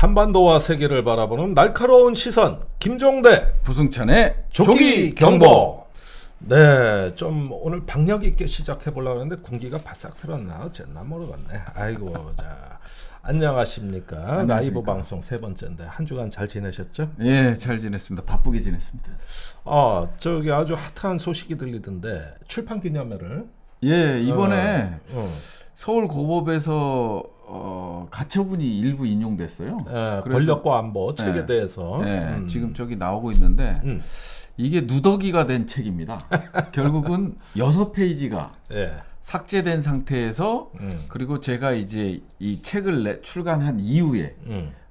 한반도와 세계를 바라보는 날카로운 시선 김종대 부승찬의 조기 경보. 네, 좀 오늘 박력 있게 시작해 보려고 했는데 군기가 바싹 틀었나 어쨌나 모르겠네. 아이고 자 안녕하십니까. 안녕하십니까. 라이브 방송 세 번째인데 한 주간 잘 지내셨죠? 예, 잘 지냈습니다. 바쁘게 지냈습니다. 저기 아주 핫한 소식이 들리던데 출판 기념회를 예, 이번에 서울고법에서 가처분이 일부 인용됐어요. 권력과 안보 책에 대해서 지금 저기 나오고 있는데 이게 누더기가 된 책입니다. 결국은 6페이지가 삭제된 상태에서 그리고 제가 이제 이 책을 출간한 이후에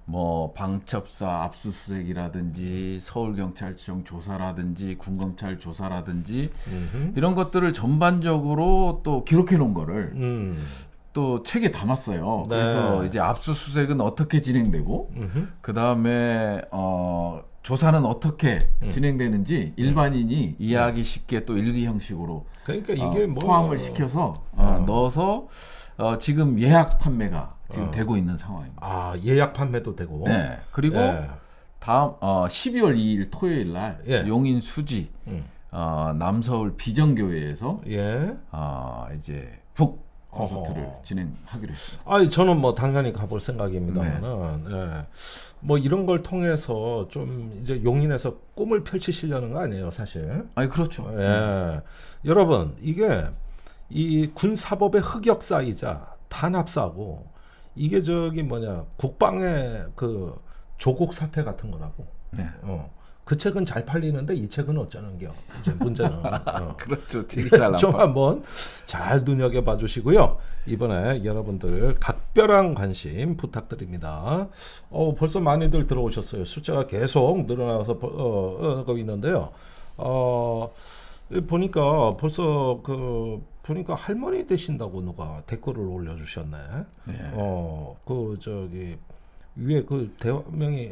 뭐 방첩사 압수수색이라든지 서울경찰청 조사라든지 군검찰 조사라든지 이런 것들을 전반적으로 또 기록해 놓은 거를 또 책에 담았어요. 네. 그래서 이제 압수수색은 어떻게 진행되고 그 다음에 조사는 어떻게 진행되는지 일반인이 이해하기 쉽게 또 일기 형식으로 그러니까 이게 뭐 포함을 시켜서 넣어서 지금 예약 판매가 지금 되고 있는 상황입니다. 아 예약 판매도 되고. 네. 그리고 다음 12월 2일 토요일 날 용인 수지 남서울 비전교회에서 이제 북 콘서트를 진행하기로 했습니다. 저는 뭐 당연히 가볼 생각입니다만은 뭐 이런 걸 통해서 좀 이제 용인에서 꿈을 펼치시려는 거 아니에요, 사실. 그렇죠. 여러분 이게 이 군사법의 흑역사이자 탄압사고 이게 저기 뭐냐 국방의 그 조국 사태 같은 거라고. 그 책은 잘 팔리는데 이 책은 어쩌는겨. 이제 문제는 그렇죠. 좀 한번 잘 눈여겨봐 주시고요. 이번에 여러분들 각별한 관심 부탁드립니다. 벌써 많이들 들어오셨어요. 숫자가 계속 늘어나서 가고 있는데요. 보니까 벌써 보니까 할머니 되신다고 누가 댓글을 올려주셨네. 그 저기 위에 그 대화명이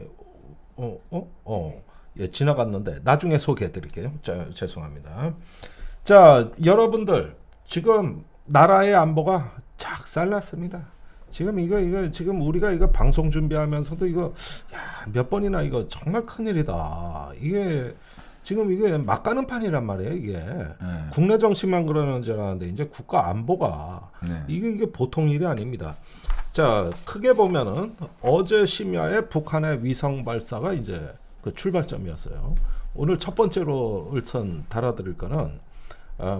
지나갔는데 나중에 소개해드릴게요. 자, 죄송합니다. 자, 여러분들 지금 나라의 안보가 작살났습니다. 지금 이거 지금 우리가 이거 방송 준비하면서도 이거 몇 번이나 이거 정말 큰일이다. 이게 지금 이게 막가는 판이란 말이에요. 이게 국내 정치만 그러는 줄 알았는데 이제 국가 안보가 이게 보통 일이 아닙니다. 자, 크게 보면은 어제 심야에 북한의 위성 발사가 이제 그 출발점이었어요. 오늘 첫 번째로 일선 달아드릴 거는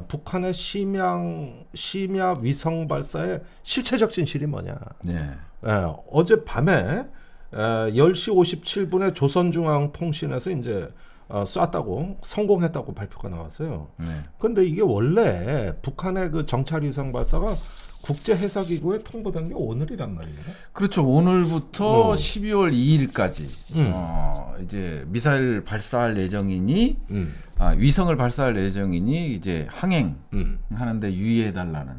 북한의 심야 위성 발사의 실체적 진실이 뭐냐. 어제 밤에 10시 57분에 조선중앙통신에서 이제 쐈다고 성공했다고 발표가 나왔어요. 그런데 이게 원래 북한의 그 정찰 위성 발사가 국제해사기구에 통보된 게 오늘이란 말이에요. 그렇죠. 오늘부터 12월 2일까지 이제 미사일 발사할 예정이니 위성을 발사할 예정이니 이제 항행하는데 유의해달라는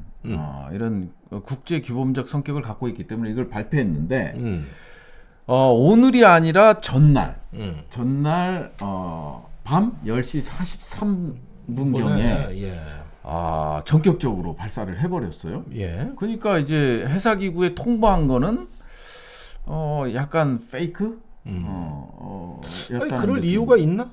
이런 국제 규범적 성격을 갖고 있기 때문에 이걸 발표했는데 오늘이 아니라 전날 밤 10시 43분경에 전격적으로 발사를 해버렸어요. 그러니까 이제 해사기구에 통보한 거는 약간 페이크? 그럴 느낌. 이유가 있나?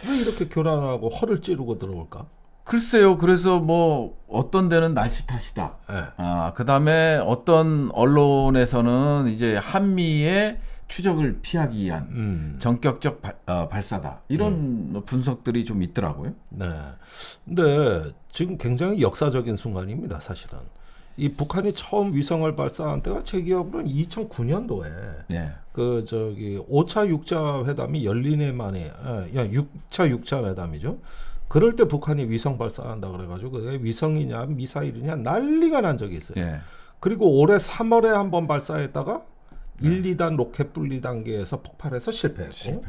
왜 이렇게 교란하고 허를 찌르고 들어올까? 글쎄요. 그래서 뭐 어떤 데는 날씨 탓이다. 그다음에 어떤 언론에서는 이제 한미의 추적을 피하기 위한 전격적 발사다. 이런 분석들이 좀 있더라고요. 근데 지금 굉장히 역사적인 순간입니다, 사실은. 이 북한이 처음 위성을 발사한 때가 제 기억으로는 2009년도에 그 저기 5차 6차 회담이 열리네 만에 6차 6차 회담이죠. 그럴 때 북한이 위성 발사한다 그래가지고 그게 위성이냐 미사일이냐 난리가 난 적이 있어요. 그리고 올해 3월에 한번 발사했다가 1, 2단 로켓 분리 단계에서 폭발해서 실패했고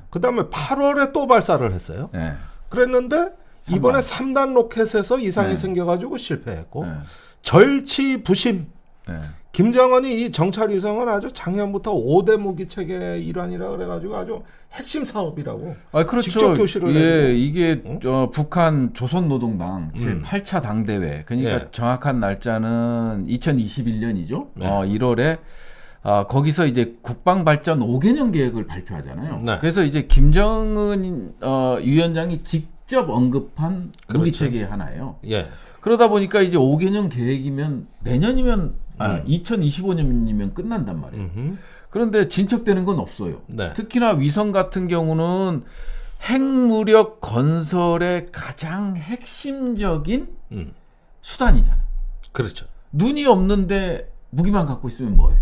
그 다음에 8월에 또 발사를 했어요. 그랬는데 이번에 3단 로켓에서 이상이 생겨가지고 실패했고 절치부심. 김정은이 이 정찰위성은 아주 작년부터 5대 무기 체계 일환이라 그래가지고 아주 핵심 사업이라고. 그렇죠. 직접 교실을 해주고. 이게 북한 조선노동당 제8차 당대회. 그러니까 정확한 날짜는 2021년이죠. 1월에 거기서 이제 국방발전 5개년 계획을 발표하잖아요. 네. 그래서 이제 김정은 위원장이 직접 언급한 그렇죠. 무기체계 하나예요. 예. 그러다 보니까 이제 5개년 계획이면 내년이면 2025년이면 끝난단 말이에요. 음흠. 그런데 진척되는 건 없어요. 네. 특히나 위성 같은 경우는 핵무력 건설의 가장 핵심적인 수단이잖아요. 그렇죠. 눈이 없는데 무기만 갖고 있으면 뭐해?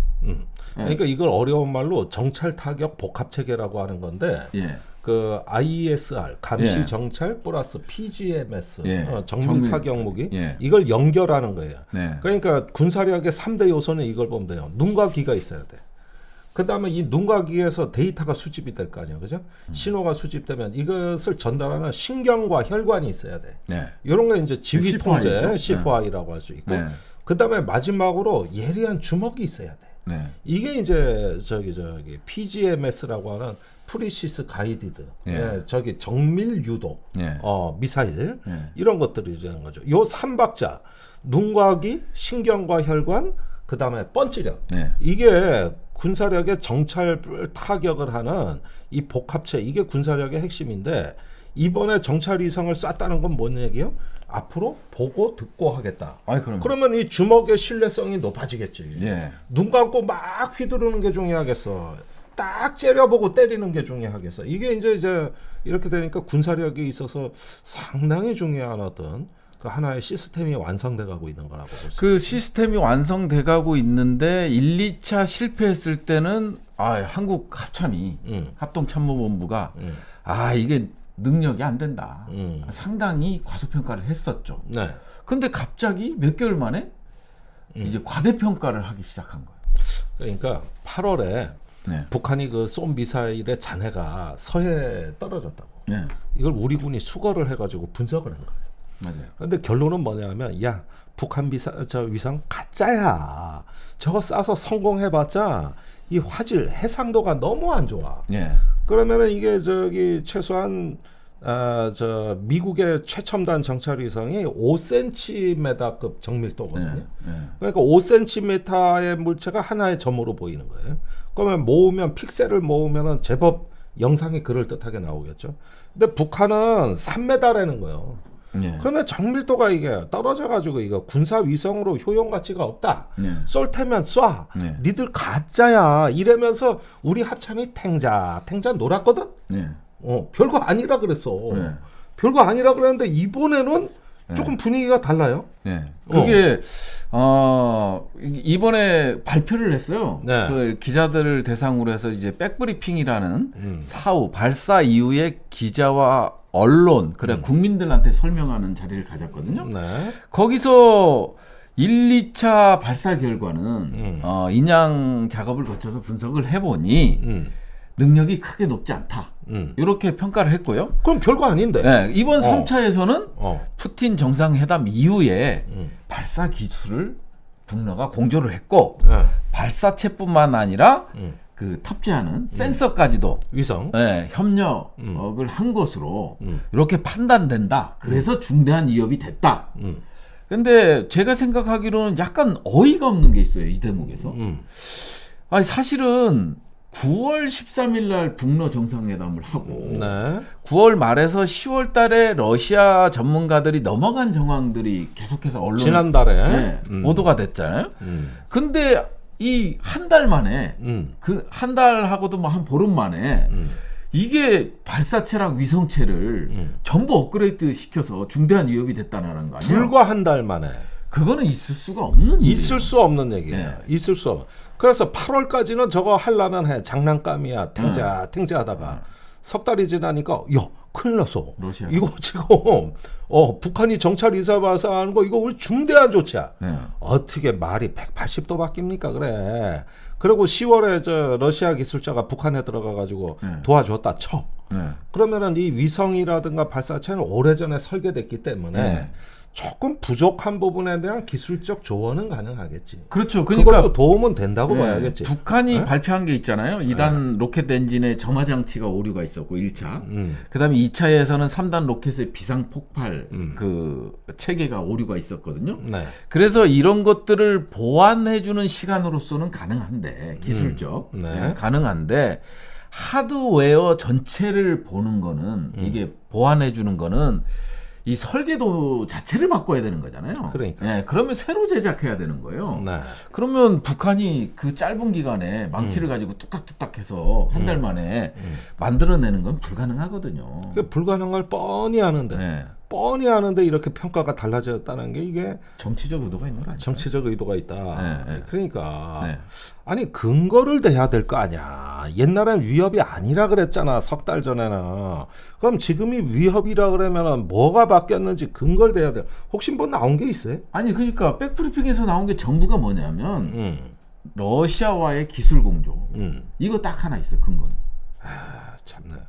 그러니까 이걸 어려운 말로 정찰 타격 복합 체계라고 하는 건데 예. 그 ISR 감시 예. 정찰 플러스 PGMS 예. 정밀 타격 무기 예. 이걸 연결하는 거예요. 네. 그러니까 군사력의 3대 요소는 이걸 보면 돼요. 눈과 귀가 있어야 돼. 그다음에 이 눈과 귀에서 데이터가 수집이 될 거 아니에요. 그죠? 신호가 수집되면 이것을 전달하는 신경과 혈관이 있어야 돼. 네. 이런 거 이제 지휘 C4I 죠. 통제 C4I라고 할 수 있고 네. 그다음에 마지막으로 예리한 주먹이 있어야 돼. 네. 이게 이제 저기 PGMS라고 하는 프리시스 가이디드, 예. 저기 정밀 유도, 예. 미사일 예. 이런 것들이 되는 거죠. 요 3박자 눈과 귀, 신경과 혈관, 그 다음에 펀치력. 네. 이게 군사력의 정찰 타격을 하는 이 복합체 이게 군사력의 핵심인데 이번에 정찰 위성을 쐈다는 건 뭔 얘기예요? 앞으로 보고 듣고 하겠다. 아이 그럼. 그러면 이 주먹의 신뢰성이 높아지겠지. 예. 눈 감고 막 휘두르는 게 중요하겠어. 딱 째려보고 때리는 게 중요하겠어. 이게 이제 이렇게 되니까 군사력이 있어서 상당히 중요한 어떤 그 하나의 시스템이 완성돼 가고 있는 거라고 볼 수 있어요. 그 시스템이 완성돼 가고 있는데 1, 2차 실패했을 때는 한국 합참이 합동참모본부가 이게 능력이 안 된다. 상당히 과소평가를 했었죠. 네. 근데 갑자기 몇 개월 만에 이제 과대평가를 하기 시작한 거예요. 그러니까 8월에 네. 북한이 그 쏜 미사일의 잔해가 서해에 떨어졌다고. 네. 이걸 우리 군이 수거를 해가지고 분석을 한 거예요. 맞아요. 근데 결론은 뭐냐면 야 북한 위성 가짜야. 저거 쏴서 성공해봤자 이 화질 해상도가 너무 안 좋아. 예. 그러면은 이게 최소한 미국의 최첨단 정찰 위성이 5cm급 정밀도거든요. 네. 그러니까 5cm의 물체가 하나의 점으로 보이는 거예요. 그러면 모으면 픽셀을 모으면은 제법 영상이 그럴 듯하게 나오겠죠. 근데 북한은 3m라는 거예요. 예. 그러면 정밀도가 이게 떨어져가지고 이거 군사 위성으로 효용 가치가 없다. 예. 쏠 테면 쏴. 네. 니들 가짜야. 이러면서 우리 합참이 탱자 놀았거든. 예. 별거 아니라 그랬어. 네. 별거 아니라 그랬는데 이번에는 조금 분위기가 달라요. 네. 그게 이번에 발표를 했어요. 네. 그 기자들을 대상으로 해서 이제 백브리핑이라는 사후 발사 이후에 기자와 언론 국민들한테 설명하는 자리를 가졌거든요. 네. 거기서 1, 2차 발사 결과는 인양 작업을 거쳐서 분석을 해보니 능력이 크게 높지 않다. 이렇게 평가를 했고요. 그럼 별거 아닌데. 네, 이번 3차에서는 푸틴 정상회담 이후에 발사 기술을 북러가 공조를 했고 발사체뿐만 아니라 그 탑재하는 센서까지도 위성 협력을 한 것으로 이렇게 판단된다. 그래서 중대한 위협이 됐다. 근데 제가 생각하기로는 약간 어이가 없는 게 있어요. 이 대목에서. 아니 사실은 9월 13일 날 북러 정상회담을 하고 네. 9월 말에서 10월 달에 러시아 전문가들이 넘어간 정황들이 계속해서 언론에 지난달에 보도가 됐잖아요. 근데 이 한 달 만에 그 한 달하고도 뭐 한 보름 만에 이게 발사체랑 위성체를 전부 업그레이드 시켜서 중대한 위협이 됐다는 거 아니에요? 불과 한 달 만에. 그거는 있을 수가 없는 일이에요. 있을 수 없는 얘기예요. 있을 수 없. 그래서 8월까지는 저거 하려면 해. 장난감이야. 탱자하다가 석 달이 지나니까 야 큰일 났어. 러시아. 이거 지금 북한이 정찰 이사 발사하는 거 이거 우리 중대한 조치야. 어떻게 말이 180도 바뀝니까? 그래. 그리고 10월에 러시아 기술자가 북한에 들어가 가지고 도와줬다 쳐. 그러면은 이 위성이라든가 발사체는 오래전에 설계됐기 때문에 조금 부족한 부분에 대한 기술적 조언은 가능하겠지. 그렇죠. 그러니까 그것도 도움은 된다고 네, 봐야겠지. 북한이 네? 발표한 게 있잖아요. 2단 로켓 엔진에 점화 장치가 오류가 있었고 1차. 그다음에 2차에서는 3단 로켓의 비상 폭발 그 체계가 오류가 있었거든요. 네. 그래서 이런 것들을 보완해 주는 시간으로서는 가능한데 기술적 네. 가능한데 하드웨어 전체를 보는 거는 이게 보완해 주는 거는 이 설계도 자체를 바꿔야 되는 거잖아요. 그러니까. 네, 그러면 새로 제작해야 되는 거예요. 네. 그러면 북한이 그 짧은 기간에 망치를 가지고 뚝딱뚝딱 해서 한 달 만에 만들어내는 건 불가능하거든요. 그 불가능을 뻔히 하는데 네. 뻔히 하는데 이렇게 평가가 달라졌다는 게 이게 정치적 의도가 있는 거 아니에요? 정치적 의도가 있다. 네, 네. 그러니까 네. 아니 근거를 대야 될 거 아니야. 옛날엔 위협이 아니라 그랬잖아. 석 달 전에는. 그럼 지금이 위협이라 그러면은 뭐가 바뀌었는지 근거를 대야 돼. 혹시 뭐 나온 게 있어요? 아니 그러니까 백브리핑에서 나온 게 전부가 뭐냐면 러시아와의 기술 공조 이거 딱 하나 있어요. 근거는. 아, 참나.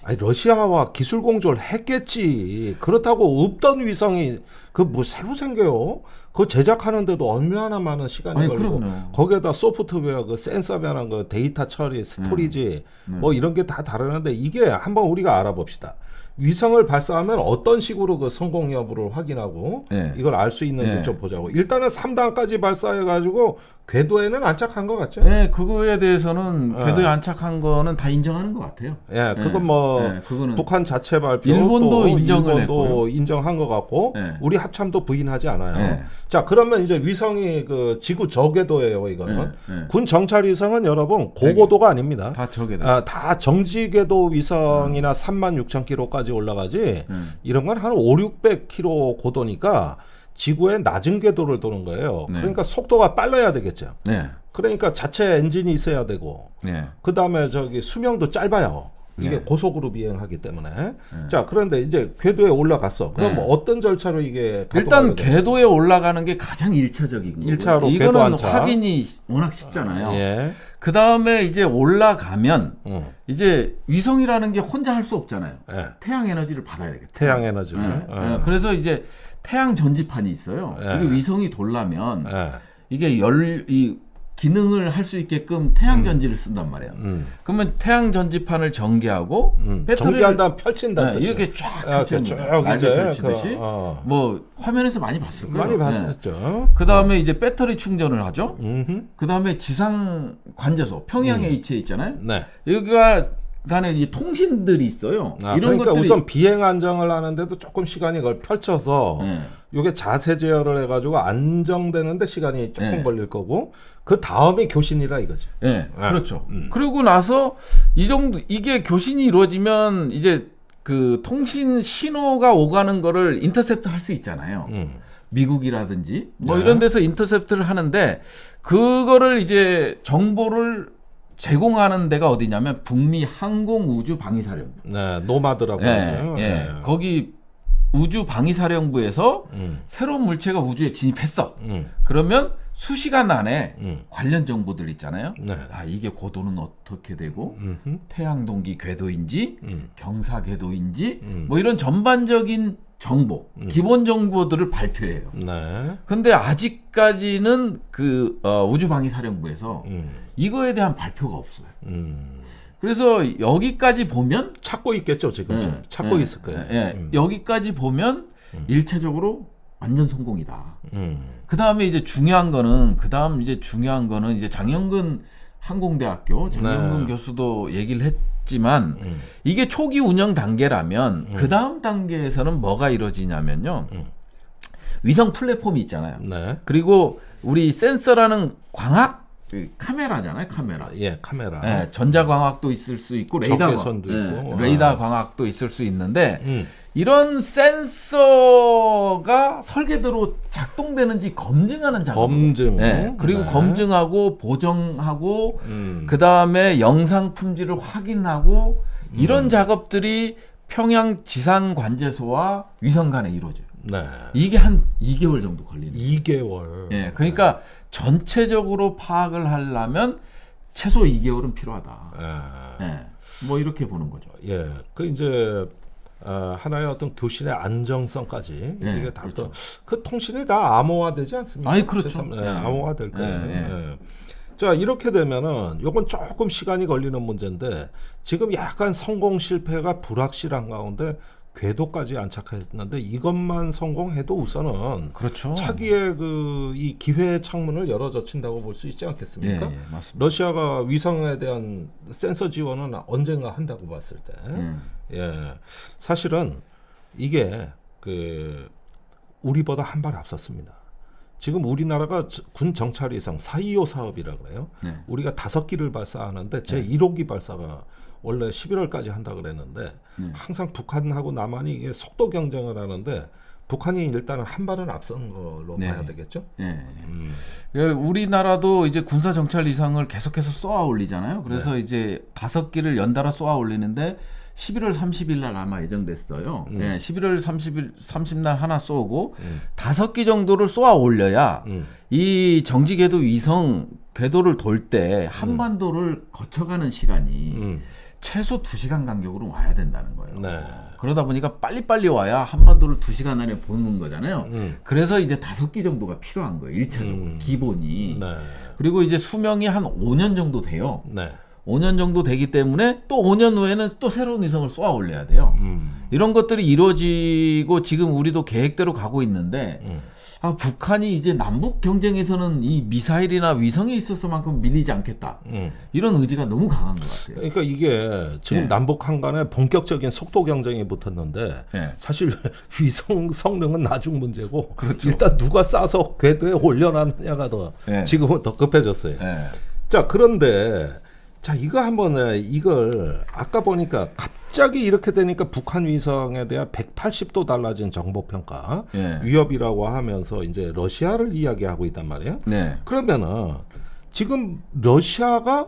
아니 러시아와 기술 공조를 했겠지. 그렇다고 없던 위성이 그 뭐 새로 생겨요? 그거 제작하는데도 얼마나 많은 시간이 아니, 걸리고 그럼요. 거기에다 소프트웨어, 그 센서 변환, 그 데이터 처리, 스토리지 뭐 이런 게 다 다르는데 이게 한번 우리가 알아봅시다. 위성을 발사하면 어떤 식으로 그 성공 여부를 확인하고 네. 이걸 알 수 있는지 네. 좀 보자고. 일단은 3단까지 발사해가지고 궤도에는 안착한 것 같죠? 네, 그거에 대해서는 네. 궤도에 안착한 거는 다 인정하는 것 같아요. 예, 그건 뭐 그거는 북한 자체 발표, 일본도 또 인정을 일본도 했고요. 인정한 것 같고 네. 우리 합참도 부인하지 않아요. 네. 자, 그러면 이제 위성이 그 지구 저궤도예요, 이거는. 네, 네. 군 정찰 위성은 여러분 고고도가 아닙니다. 다 저게다. 다 정지궤도 위성이나 36,000km까지 올라가지. 이런 건 한 5,600km 고도니까 지구의 낮은 궤도를 도는 거예요. 네. 그러니까 속도가 빨라야 되겠죠. 네. 그러니까 자체 엔진이 있어야 되고 네. 그 다음에 저기 수명도 짧아요. 이게 네. 고속으로 비행하기 때문에. 자, 그런데 이제 궤도에 올라갔어. 그럼 네. 어떤 절차로 이게 일단 가동하게 돼요? 궤도에 올라가는 게 가장 1차적인 거고. 1차로 궤도 이거는 안착. 확인이 워낙 쉽잖아요. 예. 그 다음에 이제 올라가면 응. 이제 위성이라는 게 혼자 할 수 없잖아요. 예. 태양 에너지를 받아야 되겠다. 태양 에너지. 그래서 이제 태양 전지판이 있어요. 예. 이게 위성이 돌려면 예. 이게 이 기능을 할 수 있게끔 태양 전지를 쓴단 말이에요. 그러면 태양 전지판을 전개하고 배터리를 전개한 다음 펼친다. 네, 이렇게 쫙 아, 펼치는 쭉 거예요. 날개 이제 펼치듯이. 뭐 화면에서 많이 봤을 거예요. 많이 네. 봤었죠. 그 다음에 이제 배터리 충전을 하죠. 음흠. 그 다음에 지상 관제소 평양 H에 있잖아요. 네. 여기가 간에 이 통신들이 있어요. 아, 이런 그러니까 것들이 우선 비행 안정을 하는데도 조금 시간이 걸 펼쳐서 네. 이게 자세 제어를 해가지고 안정되는데 시간이 조금 네. 걸릴 거고 그 다음에 교신이라 이거지. 네, 아, 그렇죠. 그리고 나서 이 정도 이게 교신이 이루어지면 이제 그 통신 신호가 오가는 거를 인터셉트 할 수 있잖아요. 미국이라든지 뭐 네. 이런 데서 인터셉트를 하는데 그거를 이제 정보를 제공하는 데가 어디냐면 북미 항공우주방위사령부. 네, 노마드라고 예, 하죠. 예. 네. 거기 우주방위사령부에서 새로운 물체가 우주에 진입했어. 그러면 수시간 안에 관련 정보들 있잖아요. 네. 아, 이게 고도는 어떻게 되고 음흠. 태양동기 궤도인지 경사 궤도인지 뭐 이런 전반적인 정보, 기본 정보들을 발표해요. 네. 근데 아직까지는 그 우주방위사령부에서 이거에 대한 발표가 없어요. 그래서 여기까지 보면 찾고 있겠죠 지금. 예, 찾고 예, 있을 거예요. 예, 여기까지 보면 일차적으로 완전 성공이다. 그 다음에 이제 중요한 거는 이제 장영근 항공대학교 장영근 네. 교수도 얘기를 했지만 이게 초기 운영 단계라면 그 다음 단계에서는 뭐가 이루어지냐면요. 위성 플랫폼이 있잖아요. 네. 그리고 우리 센서라는 광학 카메라잖아요, 카메라. 예, 카메라. 네, 전자광학도 있을 수 있고 적외선도 있고. 레이더 광학도 있을 수 있는데 이런 센서가 설계대로 작동되는지 검증하는 작업. 검증. 네, 그리고 네. 검증하고 보정하고 그 다음에 영상 품질을 확인하고 이런 작업들이 평양 지상관제소와 위성 간에 이루어져요. 네. 이게 한 2개월 정도 걸리는 거예요. 2개월. 예, 그러니까 전체적으로 파악을 하려면 최소 2개월은 필요하다. 예. 예, 뭐 이렇게 보는 거죠. 예. 그 이제 하나의 어떤 교신의 안정성까지 네, 이게 다 그렇죠. 그 통신이 다 암호화되지 않습니까? 아니, 그렇죠. 세상, 네. 암호화될 거예요. 네, 네. 예. 자 이렇게 되면은 요건 조금 시간이 걸리는 문제인데 지금 약간 성공 실패가 불확실한 가운데 궤도까지 안착했는데 이것만 성공해도 우선은 그렇죠. 차기의 이 기회의 창문을 열어젖힌다고 볼 수 있지 않겠습니까? 예, 맞습니다. 러시아가 위성에 대한 센서 지원은 언젠가 한다고 봤을 때, 예, 사실은 이게 우리보다 한 발 앞섰습니다. 지금 우리나라가 군 정찰 위성 425 사업이라 그래요. 네. 우리가 5기를 발사하는데 제 1호기 발사가 원래 11월까지 한다 그랬는데 항상 북한하고 남한이 이게 속도 경쟁을 하는데 북한이 일단은 한 발은 앞선 걸로 네. 봐야 되겠죠. 예, 우리나라도 이제 군사 정찰 이상을 계속해서 쏘아 올리잖아요. 그래서 네. 이제 5기를 연달아 쏘아 올리는데 11월 30일 날 아마 예정됐어요. 예, 11월 30날 하나 쏘고 5기 정도를 쏘아 올려야 이 정지 궤도 위성 궤도를 돌 때 한반도를 거쳐가는 시간이 최소 2시간 간격으로 와야 된다는 거예요. 네. 그러다 보니까 빨리빨리 와야 한반도를 2시간 안에 보는 거잖아요. 그래서 이제 5기 정도가 필요한 거예요. 1차적으로 기본이. 네. 그리고 이제 수명이 한 5년 정도 돼요. 네. 5년 정도 되기 때문에 또 5년 후에는 또 새로운 위성을 쏘아 올려야 돼요. 이런 것들이 이루어지고 지금 우리도 계획대로 가고 있는데 북한이 이제 남북 경쟁에서는 이 미사일이나 위성에 있어서만큼 밀리지 않겠다. 이런 의지가 너무 강한 것 같아요. 그러니까 이게 지금 네. 남북한 간에 본격적인 속도 경쟁이 붙었는데 네. 사실 위성 성능은 나중 문제고 그렇죠. 일단 누가 쏴서 궤도에 올려놨느냐가 네. 지금은 더 급해졌어요. 네. 자 그런데 자 이거 한번 이걸 아까 보니까 갑자기 이렇게 되니까 북한 위성에 대한 180도 달라진 정보 평가 네. 위협이라고 하면서 이제 러시아를 이야기하고 있단 말이에요. 네. 그러면은 지금 러시아가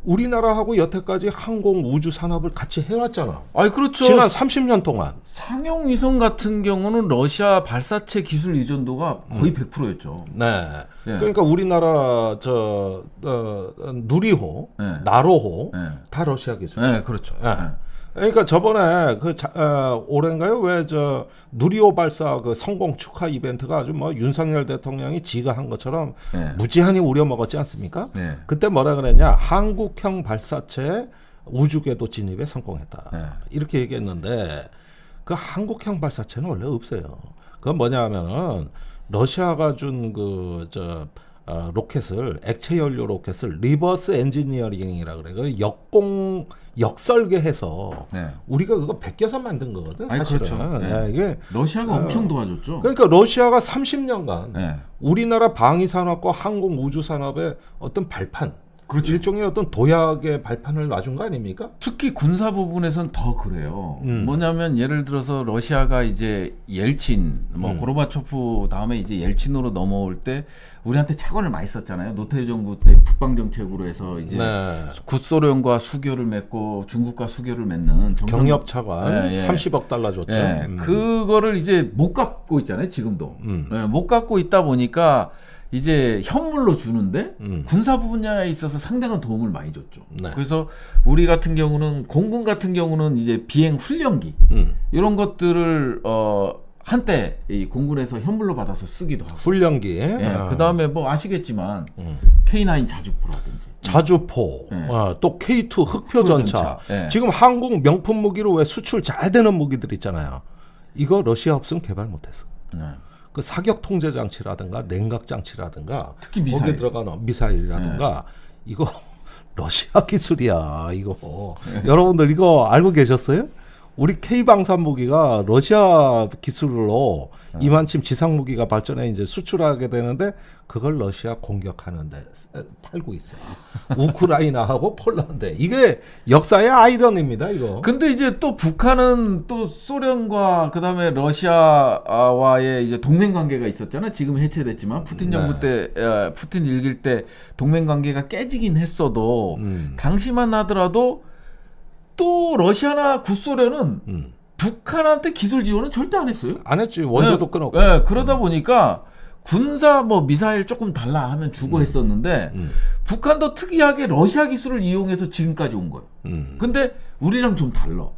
우리나라하고 여태까지 항공 우주 산업을 같이 해왔잖아. 아니 그렇죠. 지난 30년 동안. 상용 위성 같은 경우는 러시아 발사체 기술 의존도가 거의 100%였죠. 네. 네. 그러니까 우리나라 누리호, 네. 나로호 네. 다 러시아 기술. 네, 그렇죠. 네. 그러니까 저번에 올해인가요? 왜 누리호 발사 성공 축하 이벤트가 아주 뭐 윤석열 대통령이 지가 한 것처럼 네. 무지한히 우려 먹었지 않습니까? 네. 그때 뭐라 그랬냐? 한국형 발사체 우주궤도 진입에 성공했다. 네. 이렇게 얘기했는데 그 한국형 발사체는 원래 없어요. 그건 뭐냐면은 러시아가 준 로켓을 액체 연료 로켓을 리버스 엔지니어링이라 그래. 그 역설계해서 네. 우리가 그거 베껴서 만든 거거든. 아니, 사실은. 그렇죠. 네. 네, 이게 러시아가 엄청 도와줬죠. 그러니까 러시아가 30년간 네. 우리나라 방위 산업과 항공 우주 산업의 어떤 발판, 그렇죠. 일종의 어떤 도약의 발판을 놔준 거 아닙니까? 특히 군사 부분에선 더 그래요. 뭐냐면 예를 들어서 러시아가 이제 옐친, 고르바초프 다음에 이제 옐친으로 넘어올 때 우리한테 차관을 많이 썼잖아요. 노태우 정부 때 북방 정책으로 해서 이제 네. 구소련과 수교를 맺고 중국과 수교를 맺는 경협 차관 예, 예. 30억 달러 줬죠. 예, 그거를 이제 못 갚고 있잖아요. 지금도 예, 못 갚고 있다 보니까 이제 현물로 주는데 군사 분야에 있어서 상당한 도움을 많이 줬죠. 네. 그래서 우리 같은 경우는 공군 같은 경우는 이제 비행 훈련기 이런 것들을 한때 이 공군에서 현물로 받아서 쓰기도 하고. 훈련기. 예, 그 다음에 뭐 아시겠지만 K9 자주포라든지. 자주포, 네. 또 K2 흑표 전차. 네. 지금 한국 명품 무기로 왜 수출 잘 되는 무기들 있잖아요. 이거 러시아 없으면 개발 못했어. 네. 그 사격 통제 장치라든가 냉각 장치라든가 특히 미사일. 거기에 들어가는 미사일이라든가 이거 러시아 기술이야. 이거 여러분들 이거 알고 계셨어요? 우리 K 방산 무기가 러시아 기술로 이만침 지상 무기가 발전해 이제 수출하게 되는데 그걸 러시아 공격하는데 팔고 있어요. 우크라이나하고 폴란드. 이게 역사의 아이러니입니다. 이거. 근데 이제 또 북한은 또 소련과 그다음에 러시아와의 이제 동맹 관계가 있었잖아. 지금 해체됐지만 푸틴 정부 때 푸틴 일길 때 동맹 관계가 깨지긴 했어도 당시만 하더라도 또 러시아나 구소련은 북한한테 기술 지원은 절대 안 했어요. 안 했지. 원조도 끊었고. 네, 그러다 보니까 군사 뭐 미사일 조금 달라 하면 주고 했었는데 북한도 특이하게 러시아 기술을 이용해서 지금까지 온 거예요. 근데 우리랑 좀 달라.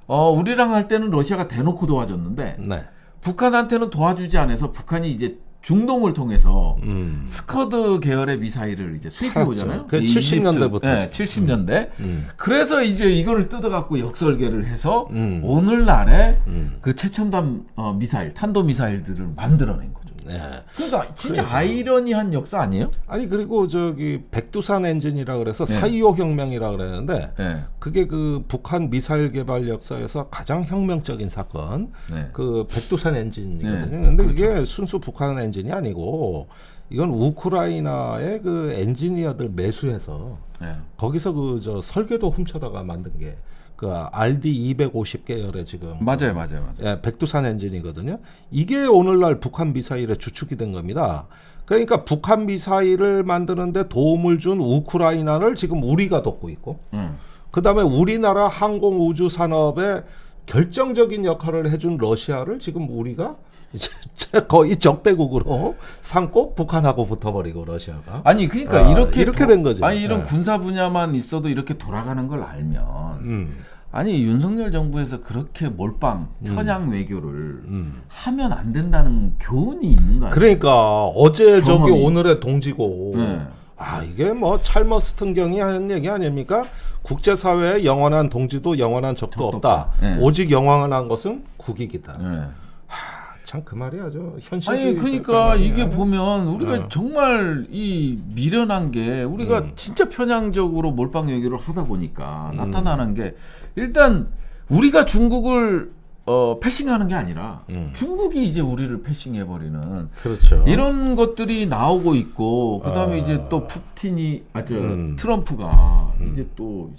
우리랑 할 때는 러시아가 대놓고 도와줬는데 네. 북한한테는 도와주지 않아서 북한이 이제 중동을 통해서 스커드 계열의 미사일을 이제 수입해 오잖아요. 그 70년대부터. 네, 70년대. 그래서 이제 이거를 뜯어갖고 역설계를 해서 오늘날의 그 최첨단 미사일, 탄도 미사일들을 만들어낸 거죠. 네. 그러니까 진짜 아이러니한 역사 아니에요? 아니 그리고 저기 백두산 엔진이라 그래서 네. 4.25 혁명이라 그랬는데 네. 그게 그 북한 미사일 개발 역사에서 가장 혁명적인 사건 네. 그 백두산 엔진이거든요. 네. 근데 그렇죠. 이게 순수 북한 엔진이 아니고 이건 우크라이나의 그 엔지니어들 매수해서 네. 거기서 그 저 설계도 훔쳐다가 만든 게 그 RD 250 계열의 지금 맞아요. 예, 백두산 엔진이거든요. 이게 오늘날 북한 미사일의 주축이 된 겁니다. 그러니까 북한 미사일을 만드는데 도움을 준 우크라이나를 지금 우리가 돕고 있고, 그다음에 우리나라 항공 우주 산업에 결정적인 역할을 해준 러시아를 지금 우리가 이제 거의 적대국으로 삼고 북한하고 붙어버리고 러시아가. 아니 그러니까 이렇게 된 거죠. 아니 이런 네. 군사 분야만 있어도 이렇게 돌아가는 걸 알면 아니 윤석열 정부에서 그렇게 몰빵 편향 외교를 하면 안 된다는 교훈이 있는 거 아니에요? 그러니까 어제 경험이. 저기 오늘의 동지고. 네. 아 이게 뭐 찰머스 등경이 하는 얘기 아닙니까? 국제사회에 영원한 동지도 영원한 적도 없다. 네. 오직 영원한 것은 국익이다. 네. 참 그 말이야죠. 현실주의. 아니 그러니까 이게 보면 우리가 정말 이 미련한 게 우리가 진짜 편향적으로 몰빵 외교를 하다 보니까 나타나는 게 일단 우리가 중국을 패싱하는 게 아니라 중국이 이제 우리를 패싱해버리는 그렇죠. 이런 것들이 나오고 있고 그다음에 이제 또 푸틴이 트럼프가 이제 또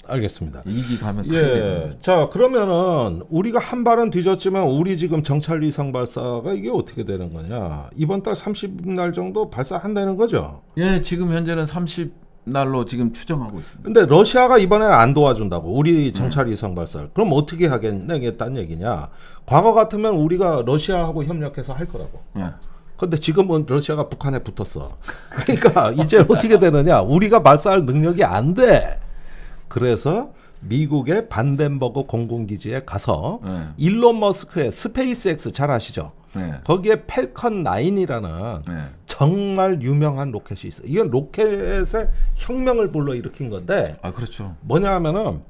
알겠습니다. 이기 가면 큰일 되는 예. 자 그러면은 우리가 한 발은 뒤졌지만 우리 지금 정찰 위성 발사가 이게 어떻게 되는 거냐? 이번 달 30날 정도 발사한다는 거죠. 예, 지금 현재는 30날로 지금 추정하고 있습니다. 근데 러시아가 이번에는 안 도와준다고 우리 정찰 위성 발사를. 그럼 어떻게 하겠다는 얘기냐? 과거 같으면 우리가 러시아하고 협력해서 할 거라고. 예. 근데 지금은 러시아가 북한에 붙었어. 그러니까 이제 어떻게 되느냐? 우리가 발사할 능력이 안 돼. 그래서 미국의 반덴버그 공군기지에 가서 일론 머스크의 스페이스X 잘 아시죠? 거기에 펠컨 9이라는 정말 유명한 로켓이 있어요. 이건 로켓의 혁명을 불러일으킨 건데 아 그렇죠. 뭐냐 하면은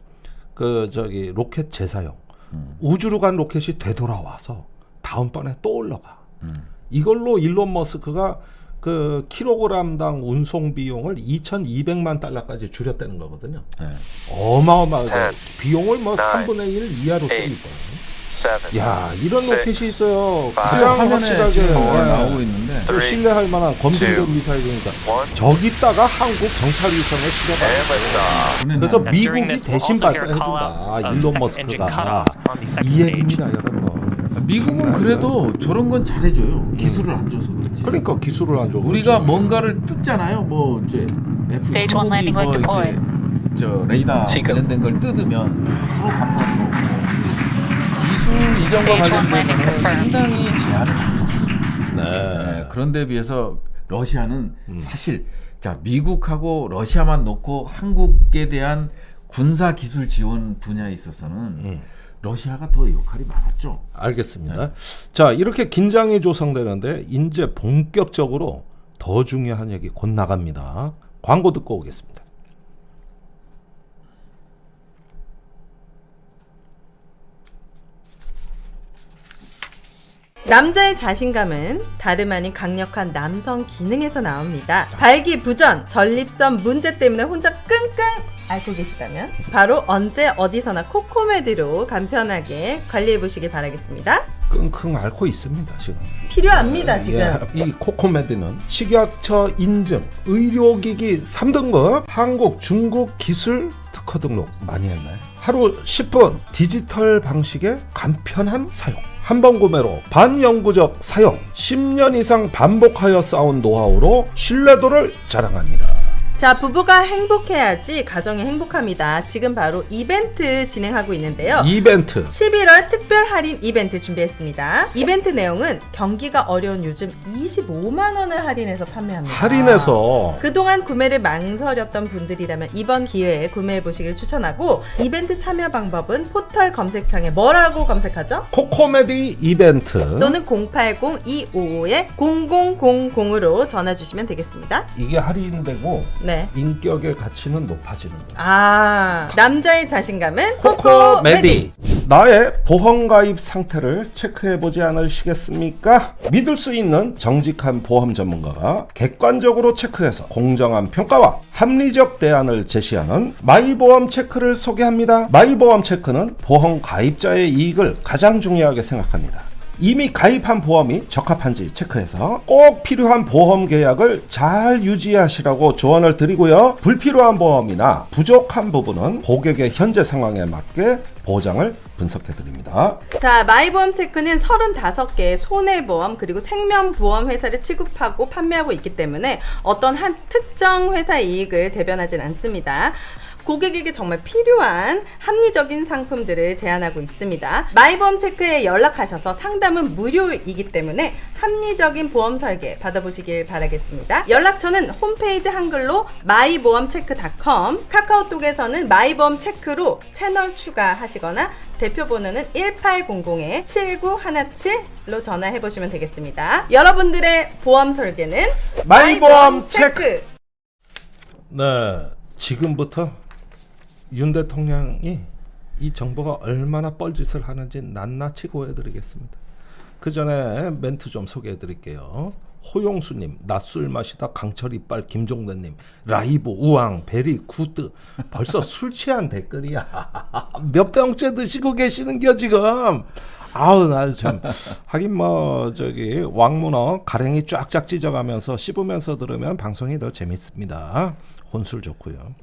그 저기 로켓 재사용 우주로 간 로켓이 되돌아와서 다음번에 또 올라가. 이걸로 일론 머스크가 그 킬로그램당 운송 비용을 2,200만 달러까지 줄였다는 거거든요. 어마어마하게 비용을 뭐 3분의 1 이하로 쓰고 있거든요. 야 이런 로켓이 있어요. 가장 화면에 확실하게 지금 나오고 있는데 좀 신뢰할 만한 검증된 미사일이니까 저기다가 한국 정찰 위성을 실어가. 그래서 미국이 대신 발사해준다. 일론 머스크가 이 얘기입니다, 여러분. 미국은 그래도 저런 건 잘해줘요. 기술을 안 줘서 그렇지. 그러니까 기술을 안 줘. 우리가 뭔가를 뜯잖아요. 뭐 이제 F-15이 뭐 이렇게 저 레이더 관련된 걸 뜯으면 바로 감사 들어오고 기술 이전과 관련돼서는 상당히 제한을 많이 받거든요. 네, 그런데 비해서 러시아는 사실 자 미국하고 러시아만 놓고 한국에 대한 군사 기술 지원 분야에 있어서는 러시아가 더 역할이 많았죠. 알겠습니다. 자 이렇게 긴장이 조성되는데 이제 본격적으로 더 중요한 얘기 곧 나갑니다. 광고 듣고 오겠습니다. 남자의 자신감은 다름 아닌 강력한 남성 기능에서 나옵니다. 발기부전, 전립선 문제 때문에 혼자 끙끙 앓고 계시다면 바로 언제 어디서나 코코메드로 간편하게 관리해 보시길 바라겠습니다. 끙끙 앓고 있습니다 지금. 필요합니다 지금. 예, 이 코코메드는 식약처 인증, 의료기기 3등급, 한국, 중국 기술 특허 등록 많이 했나요? 하루 10분 디지털 방식의 간편한 사용. 한 번 구매로 반영구적 사용, 10년 이상 반복하여 쌓은 노하우로 신뢰도를 자랑합니다. 자, 부부가 행복해야지 가정이 행복합니다. 지금 바로 이벤트 진행하고 있는데요. 이벤트. 11월 특별 할인 이벤트 준비했습니다. 이벤트 내용은 경기가 어려운 요즘 25만 원을 할인해서 판매합니다. 할인해서 그동안 구매를 망설였던 분들이라면 이번 기회에 구매해 보시길 추천하고, 이벤트 참여 방법은 포털 검색창에 뭐라고 검색하죠? 코코메디 이벤트 또는 080-255-0000으로 전화 주시면 되겠습니다. 이게 할인되고 네. 인격의 가치는 높아지는 거예요. 아, 남자의 자신감은 코코메디. 나의 보험 가입 상태를 체크해보지 않으시겠습니까? 믿을 수 있는 정직한 보험 전문가가 객관적으로 체크해서 공정한 평가와 합리적 대안을 제시하는 마이보험 체크를 소개합니다. 마이보험 체크는 보험 가입자의 이익을 가장 중요하게 생각합니다. 이미 가입한 보험이 적합한지 체크해서 꼭 필요한 보험 계약을 잘 유지하시라고 조언을 드리고요. 불필요한 보험이나 부족한 부분은 고객의 현재 상황에 맞게 보장을 분석해 드립니다. 자, 마이보험 체크는 35개의 손해보험 그리고 생명보험 회사를 취급하고 판매하고 있기 때문에 어떤 한 특정 회사의 이익을 대변하진 않습니다. 고객에게 정말 필요한 합리적인 상품들을 제안하고 있습니다. 마이보험 체크에 연락하셔서 상담은 무료이기 때문에 합리적인 보험 설계 받아보시길 바라겠습니다. 연락처는 홈페이지 한글로 마이보험체크.com, 카카오톡에서는 마이보험 체크로 채널 추가하시거나 대표번호는 1800-7917로 전화해보시면 되겠습니다. 여러분들의 보험 설계는 마이보험 체크! 네, 지금부터 윤 대통령이 이 정부가 얼마나 뻘짓을 하는지 낱낱이 보여드리겠습니다. 그 전에 멘트 좀 소개해드릴게요. 호용수님, 낮술 마시다 강철 이빨 김종대님, 라이브 우왕 베리 굿드. 벌써 술 취한 댓글이야. 몇 병째 드시고 계시는겨 지금. 아우 나 참. 하긴 뭐 저기 왕문어 가랭이 쫙쫙 찢어가면서 씹으면서 들으면 방송이 더 재밌습니다. 혼술 좋고요.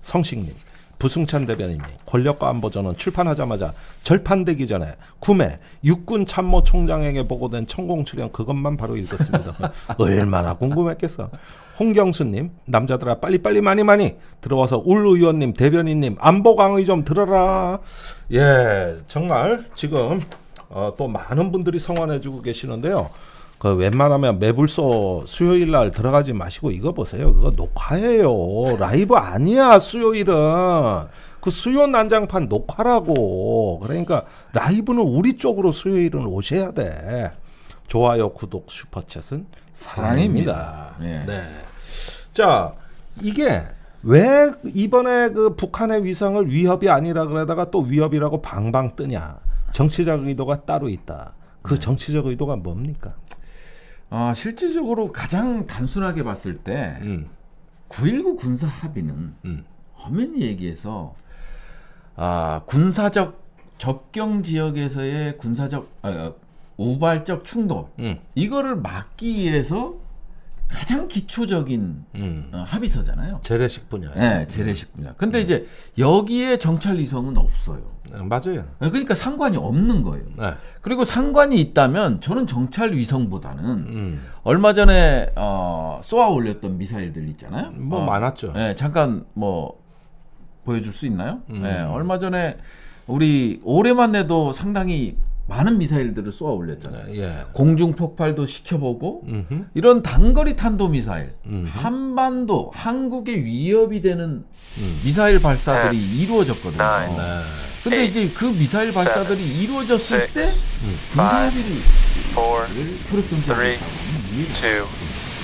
성식님, 부승찬 대변인님, 권력과 안보전은 출판하자마자 절판되기 전에 구매 육군 참모총장에게 보고된 천공 출연 그것만 바로 읽었습니다. 얼마나 궁금했겠어. 홍경수님, 남자들아 빨리빨리 많이 들어와서 울 의원님, 대변인님 안보 강의 좀 들어라. 예, 정말 지금 또 많은 분들이 성원해주고 계시는데요. 그 웬만하면 매불소 수요일 날 들어가지 마시고 이거 보세요. 그거 녹화예요. 라이브 아니야. 수요일은 그 수요 난장판 녹화라고. 그러니까 라이브는 우리 쪽으로 수요일은 오셔야 돼. 좋아요, 구독, 슈퍼챗은 사랑입니다. 네. 네. 자, 이게 왜 이번에 그 북한의 위성을 위협이 아니라 그러다가 또 위협이라고 방방 뜨냐? 정치적 의도가 따로 있다. 그 정치적 의도가 뭡니까? 실질적으로 가장 단순하게 봤을 때 9.19 군사 합의는 엄연히 얘기해서 군사적 접경 지역에서의 군사적 우발적 충돌 이거를 막기 위해서 가장 기초적인 합의서잖아요. 재래식 분야. 네, 재래식 분야. 근데 이제 여기에 정찰 위성은 없어요. 맞아요. 그러니까 상관이 없는 거예요. 네. 그리고 상관이 있다면 저는 정찰 위성보다는 얼마 전에 쏘아 올렸던 미사일들 있잖아요. 뭐 많았죠. 네, 잠깐 뭐 보여줄 수 있나요? 네, 얼마 전에 우리 올해만 해도 상당히 많은 미사일들을 쏘아 올렸잖아요. 예. 공중 폭발도 시켜보고 이런 단거리 탄도 미사일, 한반도 한국의 위협이 되는 미사일 발사들이 이루어졌거든요. 근데 이제 그 미사일 발사들이 이루어졌을 때 군사합의를 효력정지하겠다고 하면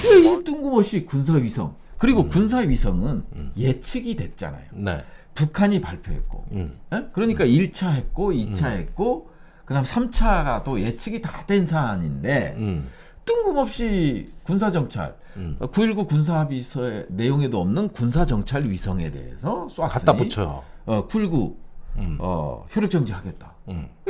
이 뜬금없이 군사위성 그리고 군사위성은 예측이 됐잖아요. 네. 북한이 발표했고 그러니까 1차 했고 2차 했고 그 다음 3차가 또 예측이 다 된 사안인데 뜬금없이 군사정찰 9.19 군사합의서의 내용에도 없는 군사정찰 위성에 대해서 쐈으니 갖다 붙여. 9.19 효력정지하겠다.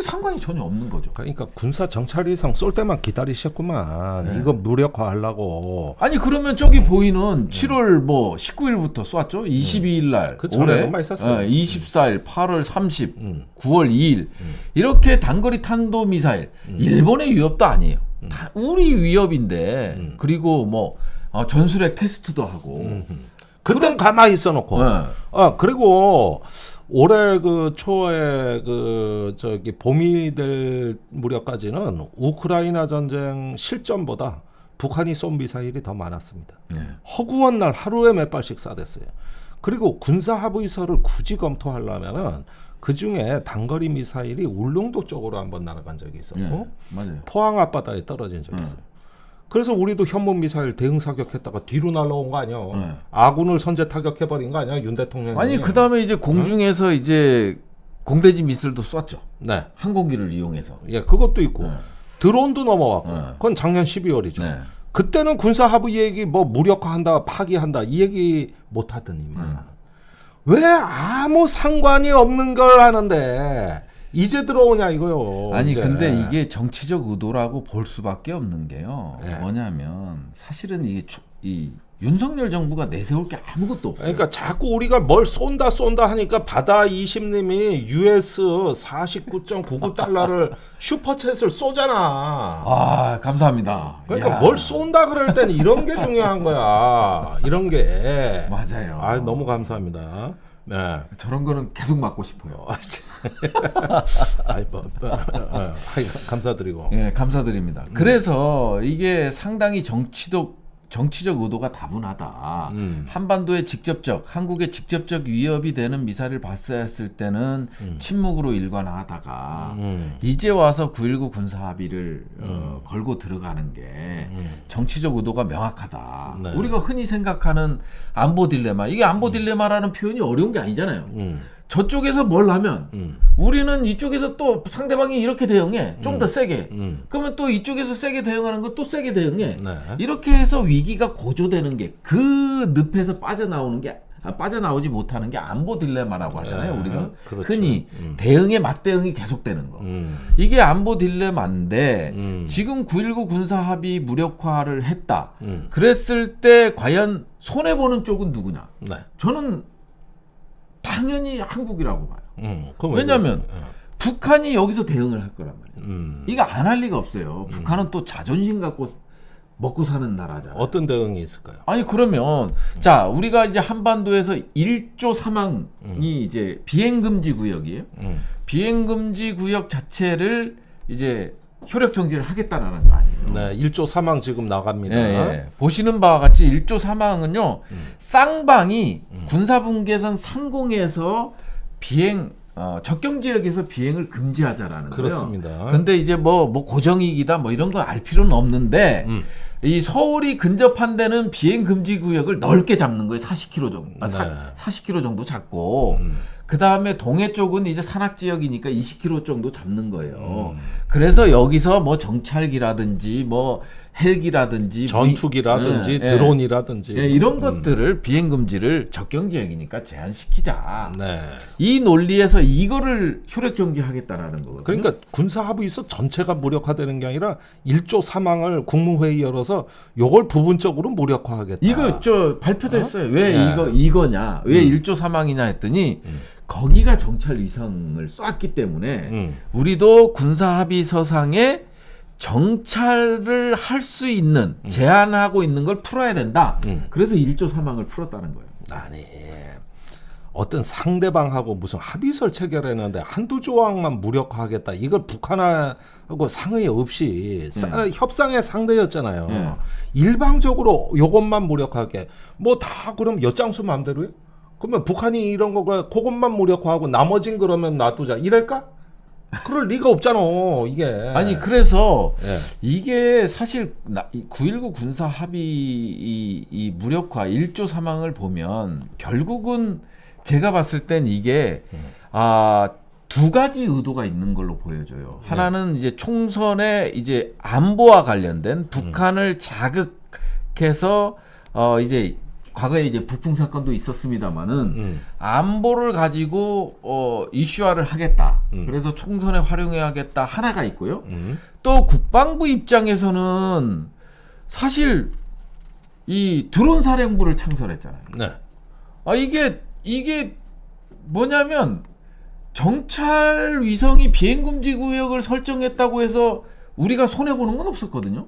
상관이 전혀 없는 거죠. 그러니까 군사 정찰위성 쏠 때만 기다리셨구만. 네. 이거 무력화하려고. 아니 그러면 저기 보이는 7월 뭐 19일부터 쐈죠. 22일 날 그 올해 전에는 많이 쐈어요. 24일, 8월 30, 9월 2일 이렇게 단거리 탄도 미사일 일본의 위협도 아니에요. 다 우리 위협인데 그리고 뭐 전술핵 테스트도 하고 그땐 가만히 있어놓고. 네. 그리고 올해 그 초에 그 저기 봄이 될 무렵까지는 우크라이나 전쟁 실전보다 북한이 쏜 미사일이 더 많았습니다. 네. 허구한 날 하루에 몇 발씩 쏴댔어요. 그리고 군사 합의서를 굳이 검토하려면은 그 중에 단거리 미사일이 울릉도 쪽으로 한번 날아간 적이 있었고 네. 맞아요. 포항 앞바다에 떨어진 적이 있어요. 그래서 우리도 현문 미사일 대응 사격했다가 뒤로 날아온 거 아니야? 네. 아군을 선제 타격해 버린 거 아니야? 윤 대통령이. 아니 그 다음에 이제 공중에서 이제 공대지 미술도 쐈죠. 네. 항공기를 이용해서. 예, 그것도 있고 네. 드론도 넘어왔고 네. 그건 작년 12월이죠. 네. 그때는 군사 합의 얘기 뭐 무력화한다, 파기한다 이 얘기 못 하더니만 왜 아무 상관이 없는 걸 하는데 이제 들어오냐 이거요. 아니 이제. 근데 이게 정치적 의도라고 볼 수밖에 없는 게요. 네. 뭐냐면 사실은 이게 이 윤석열 정부가 내세울 게 아무것도 없어요. 그러니까 자꾸 우리가 뭘 쏜다 하니까 바다 20님이 US 49.99달러를 슈퍼챗을 쏘잖아. 아 감사합니다. 그러니까 야. 뭘 쏜다 그럴 때는 이런 게 중요한 거야. 이런 게. 맞아요. 아 너무 감사합니다. 네. 저런 거는 계속 맞고 싶어요. 아이 감사드리고. 예, 감사드립니다. 그래서 이게 상당히 정치적 의도가 다분하다. 한반도에 한국에 직접적 위협이 되는 미사일을 발사했을 때는 침묵으로 일관하다가 이제 와서 9.19 군사 합의를 걸고 들어가는 게 정치적 의도가 명확하다. 네. 우리가 흔히 생각하는 안보 딜레마. 이게 안보 딜레마라는 표현이 어려운 게 아니잖아요. 저쪽에서 뭘 하면 우리는 이쪽에서 또 상대방이 이렇게 대응해 좀 더 세게 그러면 또 이쪽에서 세게 대응하는 거 또 세게 대응해 네. 이렇게 해서 위기가 고조되는 게 그 늪에서 빠져나오지 못하는 게 안보 딜레마라고 하잖아요. 네, 우리가 그렇죠. 흔히 대응의 맞대응이 계속되는 거 이게 안보 딜레마인데 지금 9.19 군사 합의 무력화를 했다 그랬을 때 과연 손해보는 쪽은 누구냐. 네. 저는 당연히 한국이라고 봐요. 그럼 왜 왜냐하면 그러세요? 북한이 여기서 대응을 할 거란 말이에요. 이거 안 할 리가 없어요. 북한은 또 자존심 갖고 먹고 사는 나라잖아요. 어떤 대응이 있을까요? 아니 그러면 자 우리가 이제 한반도에서 1조 사망이 이제 비행금지 구역이에요. 비행금지 구역 자체를 이제 효력 정지를 하겠다라는 거 아니에요. 네, 1조 사망 지금 나갑니다. 예, 예. 보시는 바와 같이 1조 사망은요. 쌍방이 군사분계선 상공에서 비행 적경 지역에서 비행을 금지하자라는 거예요. 그렇습니다. 근데 이제 뭐 고정익이다 뭐 이런 거 알 필요는 없는데 이 서울이 근접한 데는 비행 금지 구역을 넓게 잡는 거예요. 40km 정도. 40km 정도 잡고 그 다음에 동해 쪽은 이제 산악 지역이니까 20km 정도 잡는 거예요. 그래서 여기서 뭐 정찰기라든지 뭐 헬기라든지 전투기라든지 드론이라든지 이런 것들을 비행 금지를 적경 지역이니까 제한시키자. 네. 이 논리에서 이거를 효력 정지하겠다라는 거거든요. 그러니까 군사 합의서 전체가 무력화되는 게 아니라 1조 사망을 국무회의 열어서 요걸 부분적으로 무력화하겠다. 이거 저 발표됐어요. 왜 네. 이거냐? 왜 1조 사망이냐 했더니 거기가 정찰 위성을 쐈기 때문에 우리도 군사 합의서상에 정찰을 할 수 있는 제한하고 있는 걸 풀어야 된다. 그래서 1조 사망을 풀었다는 거예요. 아니 어떤 상대방하고 무슨 합의서를 체결했는데 한두 조항만 무력화하겠다. 이걸 북한하고 상의 없이 협상의 상대였잖아요. 네. 일방적으로 요것만 무력화하게 뭐 다 그럼 엿장수 마음대로요? 그러면 북한이 이런 거 그것만 무력화하고 나머진 그러면 놔두자 이럴까? 그럴 리가 없잖아 이게. 아니 그래서 예. 이게 사실 9.19 군사 합의 이 무력화 1조 사망을 보면 결국은 제가 봤을 땐 이게 두 가지 의도가 있는 걸로 보여져요. 하나는 이제 총선의 이제 안보와 관련된 북한을 자극해서 이제 과거에 이제 북풍 사건도 있었습니다만은 안보를 가지고 이슈화를 하겠다. 그래서 총선에 활용해야겠다 하나가 있고요. 또 국방부 입장에서는 사실 이 드론 사령부를 창설했잖아요. 네. 이게 뭐냐면 정찰 위성이 비행 금지 구역을 설정했다고 해서 우리가 손해 보는 건 없었거든요.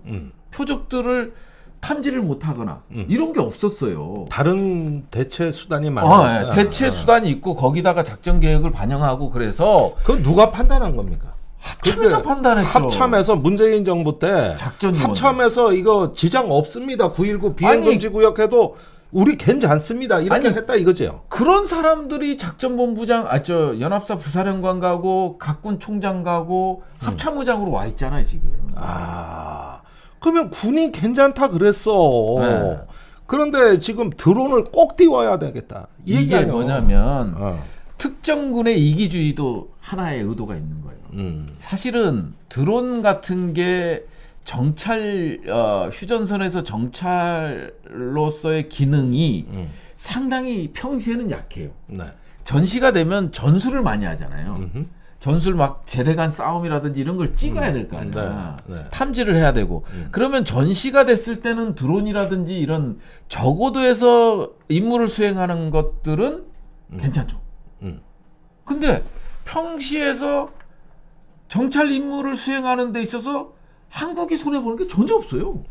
표적들을 탐지를 못하거나 이런 게 없었어요. 다른 대체 수단이 예, 많아요. 대체 수단이 있고 거기다가 작전 계획을 반영하고 그래서 그건 누가 판단한 겁니까? 합참에서 그게 판단했죠. 합참에서 문재인 정부 때 작전 요원. 합참에서 이거 지장 없습니다. 9.19 비행금지 구역해도 우리 괜찮습니다. 이렇게 아니, 했다 이거죠. 그런 사람들이 작전본부장, 연합사 부사령관 가고 각군 총장 가고 합참의장으로 와 있잖아요 지금. 그러면 군이 괜찮다 그랬어. 네. 그런데 지금 드론을 꼭 띄워야 되겠다. 이 이게 얘기예요. 뭐냐면 어. 특정군의 이기주의도 하나의 의도가 있는 거예요. 사실은 드론 같은 게 정찰 휴전선에서 정찰로서의 기능이 상당히 평시에는 약해요. 네. 전시가 되면 전술을 많이 하잖아요. 전술 막 제대 간 싸움이라든지 이런 걸 찍어야 될 거 아니야. 네. 탐지를 해야 되고. 그러면 전시가 됐을 때는 드론이라든지 이런 저고도에서 임무를 수행하는 것들은 괜찮죠. 근데 평시에서 정찰 임무를 수행하는 데 있어서 한국이 손해보는 게 전혀 없어요.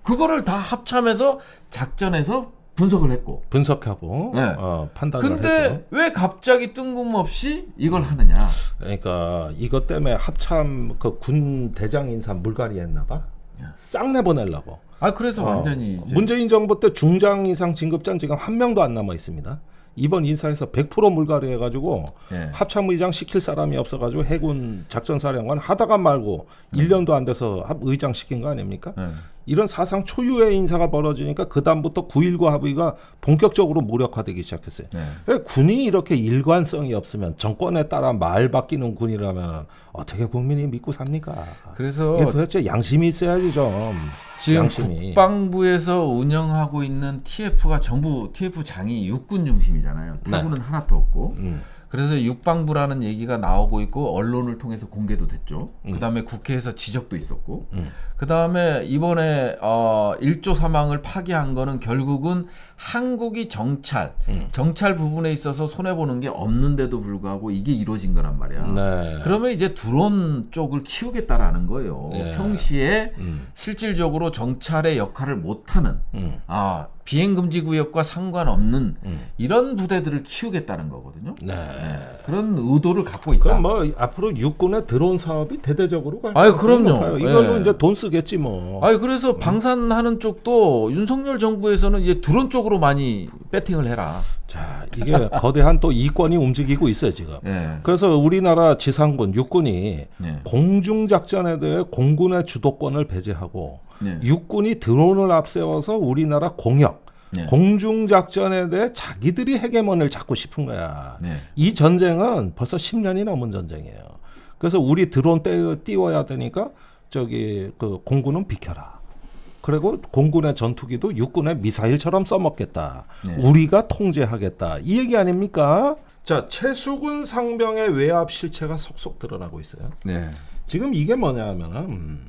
그거를 다 합참해서 작전에서 분석을 했고. 분석하고 네. 판단을 해서. 근데 왜 갑자기 뜬금없이 이걸 하느냐. 그러니까 이것 때문에 합참 그 군 대장 인사 물갈이 했나 봐. 싹 내보내려고. 그래서 완전히 이제 문재인 정부 때 중장 이상 진급장 지금 한 명도 안 남아 있습니다. 이번 인사에서 100% 물갈이 해가지고 합참의장 시킬 사람이 없어가지고 해군 작전사령관 하다가 말고 1년도 안 돼서 의장 시킨 거 아닙니까? 이런 사상 초유의 인사가 벌어지니까 그 다음부터 9.19 합의가 본격적으로 무력화되기 시작했어요. 군이 이렇게 일관성이 없으면 정권에 따라 말 바뀌는 군이라면 어떻게 국민이 믿고 삽니까? 그래서 이게 도대체 양심이 있어야지 좀. 지금 양심이. 국방부에서 운영하고 있는 TF가 전부 TF장이 육군 중심이잖아요. 타군은 하나도 없고. 그래서 육방부라는 얘기가 나오고 있고 언론을 통해서 공개도 됐죠. 그다음에 국회에서 지적도 있었고. 그다음에 이번에 1조 3항을 파기한 거는 결국은 한국이 정찰 부분에 있어서 손해보는 게 없는데도 불구하고 이게 이루어진 거란 말이야. 네. 그러면 이제 드론 쪽을 키우겠다라는 거예요. 예. 평시에 실질적으로 정찰의 역할을 못하는 비행금지 구역과 상관없는 이런 부대들을 키우겠다는 거거든요. 네. 그런 의도를 갖고 있다. 그럼 뭐 앞으로 육군의 드론 사업이 대대적으로 갈 그럼요. 높아요. 이걸로 예. 이제 돈 쓰겠지 뭐. 그래서 방산하는 쪽도 윤석열 정부에서는 이제 드론 쪽으로 많이 배팅을 해라. 자, 이게 거대한 또 이권이 움직이고 있어요 지금. 그래서 우리나라 지상군 육군이 공중 작전에 대해 공군의 주도권을 배제하고 육군이 드론을 앞세워서 우리나라 공역, 공중 작전에 대해 자기들이 헤게몬을 잡고 싶은 거야. 이 전쟁은 벌써 10년이 넘은 전쟁이에요. 그래서 우리 드론 띄워야 되니까 그 공군은 비켜라. 그리고 공군의 전투기도 육군의 미사일처럼 써먹겠다. 우리가 통제하겠다. 이 얘기 아닙니까? 자, 최수근 상병의 외압 실체가 속속 드러나고 있어요. 지금 이게 뭐냐 하면은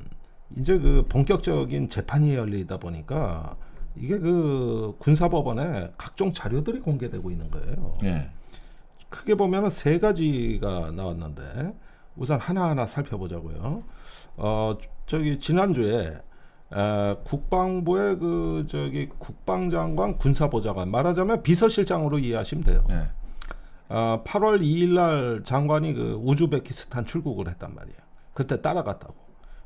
이제 그 본격적인 재판이 열리다 보니까 이게 그 군사법원에 각종 자료들이 공개되고 있는 거예요. 크게 보면은 세 가지가 나왔는데 우선 하나하나 살펴보자고요. 지난주에 국방부의 국방장관 군사보좌관, 말하자면 비서실장으로 이해하시면 돼요. 8월 2일 날 장관이 그 우즈베키스탄 출국을 했단 말이에요. 그때 따라갔다고.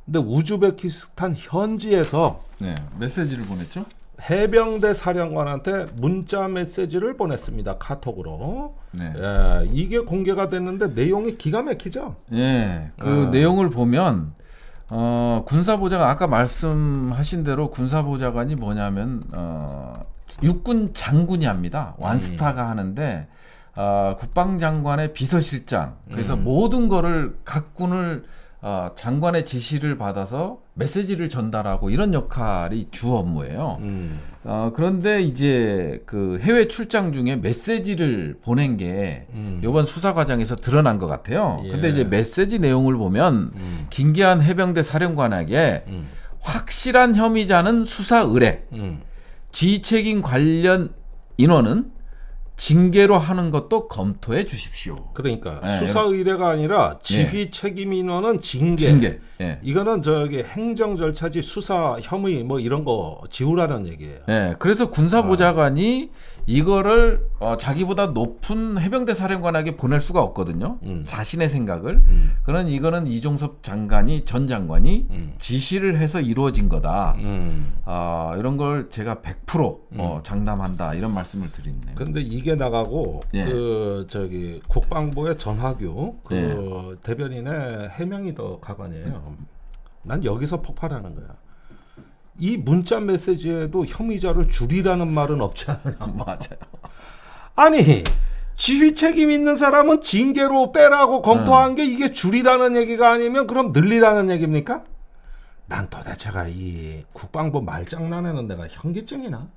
근데 우즈베키스탄 현지에서 메시지를 보냈죠? 해병대 사령관한테 문자 메시지를 보냈습니다. 카톡으로. 이게 공개가 됐는데 내용이 기가 막히죠? 그 내용을 보면 군사보좌관, 아까 말씀하신 대로 군사보좌관이 뭐냐면 육군 장군이 합니다. 완스타가 하는데 국방장관의 비서실장, 그래서 모든 거를 각 군을 장관의 지시를 받아서 메시지를 전달하고 이런 역할이 주 업무예요. 그런데 이제 그 해외 출장 중에 메시지를 보낸 게 이번 수사 과정에서 드러난 것 같아요. 근데 이제 메시지 내용을 보면 김기한 해병대 사령관에게 확실한 혐의자는 수사 의뢰, 지휘책임 관련 인원은 징계로 하는 것도 검토해 주십시오. 그러니까 네, 수사 의뢰가 아니라 지휘 책임 인원은 징계. 예. 이거는 저기 행정 절차지 수사 혐의 뭐 이런 거 지우라는 얘기예요. 예. 그래서 군사보좌관이 이거를 자기보다 높은 해병대 사령관에게 보낼 수가 없거든요. 자신의 생각을. 그런 이거는 이종섭 장관이 전 장관이 지시를 해서 이루어진 거다. 이런 걸 제가 100% 장담한다 이런 말씀을 드리네요. 근데 이게 나가고 예. 그 저기 국방부의 전화규 그 네. 대변인의 해명이 더 가관이에요. 난 여기서 폭발하는 거야. 이 문자 메시지에도 혐의자를 줄이라는 말은 없지 않느냐. 맞아요. 아니 지휘 책임 있는 사람은 징계로 빼라고 검토한 게 이게 줄이라는 얘기가 아니면 그럼 늘리라는 얘기입니까? 난 도대체가 이 국방부 말장난에는 내가 현기증이나?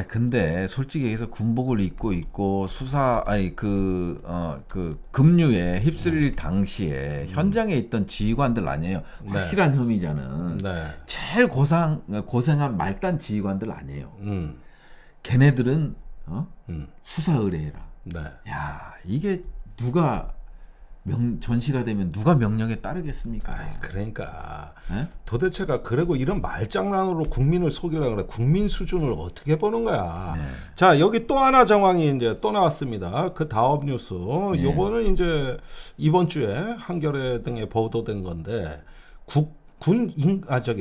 근데 솔직히 얘기해서 군복을 입고 있고 그 급류에 휩쓸릴 당시에 현장에 있던 지휘관들 아니에요. 확실한 혐의자는 네. 제일 고생한 말단 지휘관들 아니에요. 걔네들은 수사 의뢰해라. 네. 야, 이게 누가 전시가 되면 누가 명령에 따르겠습니까? 그러니까 네? 도대체가 그리고 이런 말장난으로 국민을 속이려고 그래. 국민 수준을 어떻게 보는 거야. 네. 자, 여기 또 하나 정황이 이제 또 나왔습니다. 그 다음 뉴스. 네. 요거는 이제 이번 주에 한겨레 등에 보도된 건데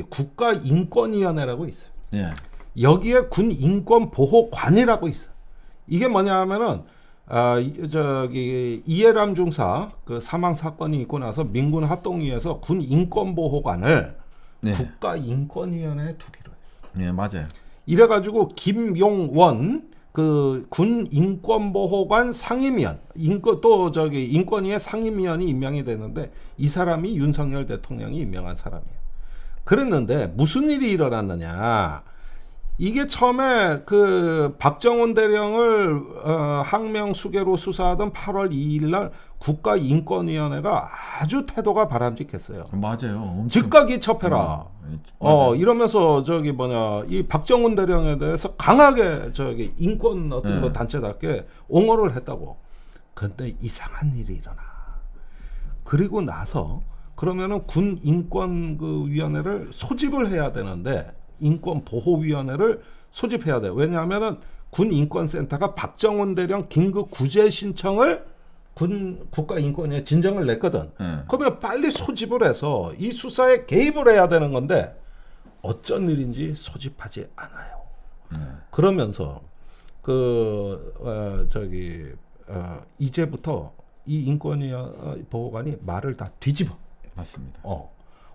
국가인권위원회라고 있어요. 네. 여기에 군인권보호관이라고 있어. 이게 뭐냐면은 저기 이해람 중사 그 사망 사건이 있고 나서 민군 합동위에서 군 인권보호관을 네. 국가인권위원회에 두기로 했어. 네, 맞아요. 이래가지고 김용원 그 군 인권보호관 상임위원 또 저기 인권위의 상임위원이 임명이 되는데 이 사람이 윤석열 대통령이 임명한 사람이에요. 그랬는데 무슨 일이 일어났느냐? 이게 처음에 그 박정훈 대령을 항명 수계로 수사하던 8월 2일 날 국가인권위원회가 아주 태도가 바람직했어요. 맞아요. 엄청. 즉각 이첩해라. 이러면서 저기 이 박정훈 대령에 대해서 강하게 저기 인권 어떤 거 단체답게 옹호를 했다고. 근데 이상한 일이 일어나. 그리고 나서 그러면은 군 인권 그 위원회를 소집을 해야 되는데 인권보호위원회를 소집해야 돼. 왜냐하면은 군인권센터가 박정훈 대령 긴급 구제 신청을 국가인권위에 진정을 냈거든. 그러면 빨리 소집을 해서 이 수사에 개입을 해야 되는 건데 어쩐 일인지 소집하지 않아요. 그러면서 이제부터 이 인권위 보호관이 말을 다 뒤집어. 맞습니다.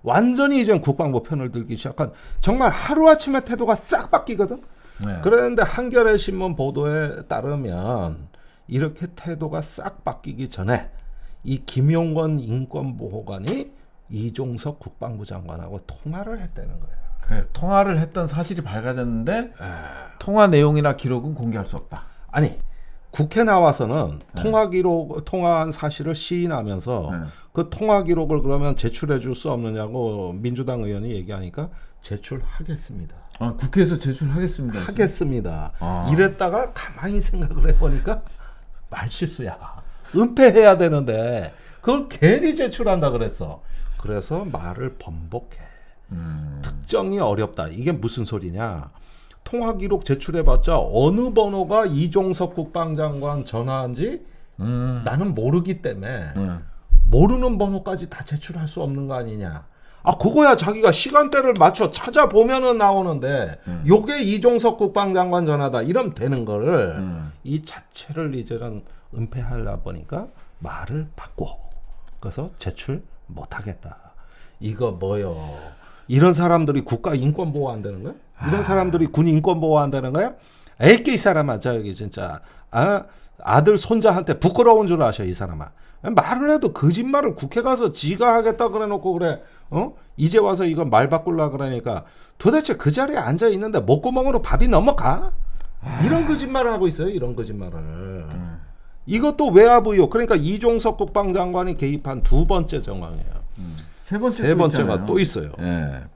완전히 이제 국방부 편을 들기 시작한 정말 하루아침에 태도가 싹 바뀌거든. 네. 그런데 한겨레 신문 보도에 따르면 이렇게 태도가 싹 바뀌기 전에 이 김용건 인권보호관이 이종석 국방부 장관하고 통화를 했다는 거예요. 그래, 통화를 했던 사실이 밝아졌는데 통화 내용이나 기록은 공개할 수 없다. 아니 국회 나와서는 통화한 사실을 시인하면서 그 통화 기록을 그러면 제출해 줄 수 없느냐고 민주당 의원이 얘기하니까 제출하겠습니다. 국회에서 제출하겠습니다. 하겠습니다. 이랬다가 가만히 생각을 해보니까 말실수야. 은폐해야 되는데 그걸 괜히 제출한다 그랬어. 그래서 말을 번복해. 특정이 어렵다. 이게 무슨 소리냐. 통화 기록 제출해봤자 어느 번호가 이종석 국방장관 전화한지 나는 모르기 때문에 모르는 번호까지 다 제출할 수 없는 거 아니냐. 그거야 자기가 시간대를 맞춰 찾아보면은 나오는데 요게 이종석 국방장관 전화다 이러면 되는 거를 이 자체를 이제는 은폐하려 보니까 말을 바꿔. 그래서 제출 못하겠다. 이거 뭐요? 이런 사람들이 국가 인권 보호 안 되는 거야? 이런 사람들이 군 인권 보호 안 되는 거야? 에이끼 이 사람아 저기 진짜 아들 손자한테 부끄러운 줄 아셔 이 사람아. 말을 해도 거짓말을 국회 가서 지가 하겠다 그래놓고 그래. 이제 와서 이거 말 바꾸려 그러니까 도대체 그 자리에 앉아 있는데 목구멍으로 밥이 넘어가? 이런 거짓말을 하고 있어요. 이런 거짓말을. 이것도 외압 의혹. 그러니까 이종석 국방장관이 개입한 두 번째 정황이에요. 세 번째가 또 있어요.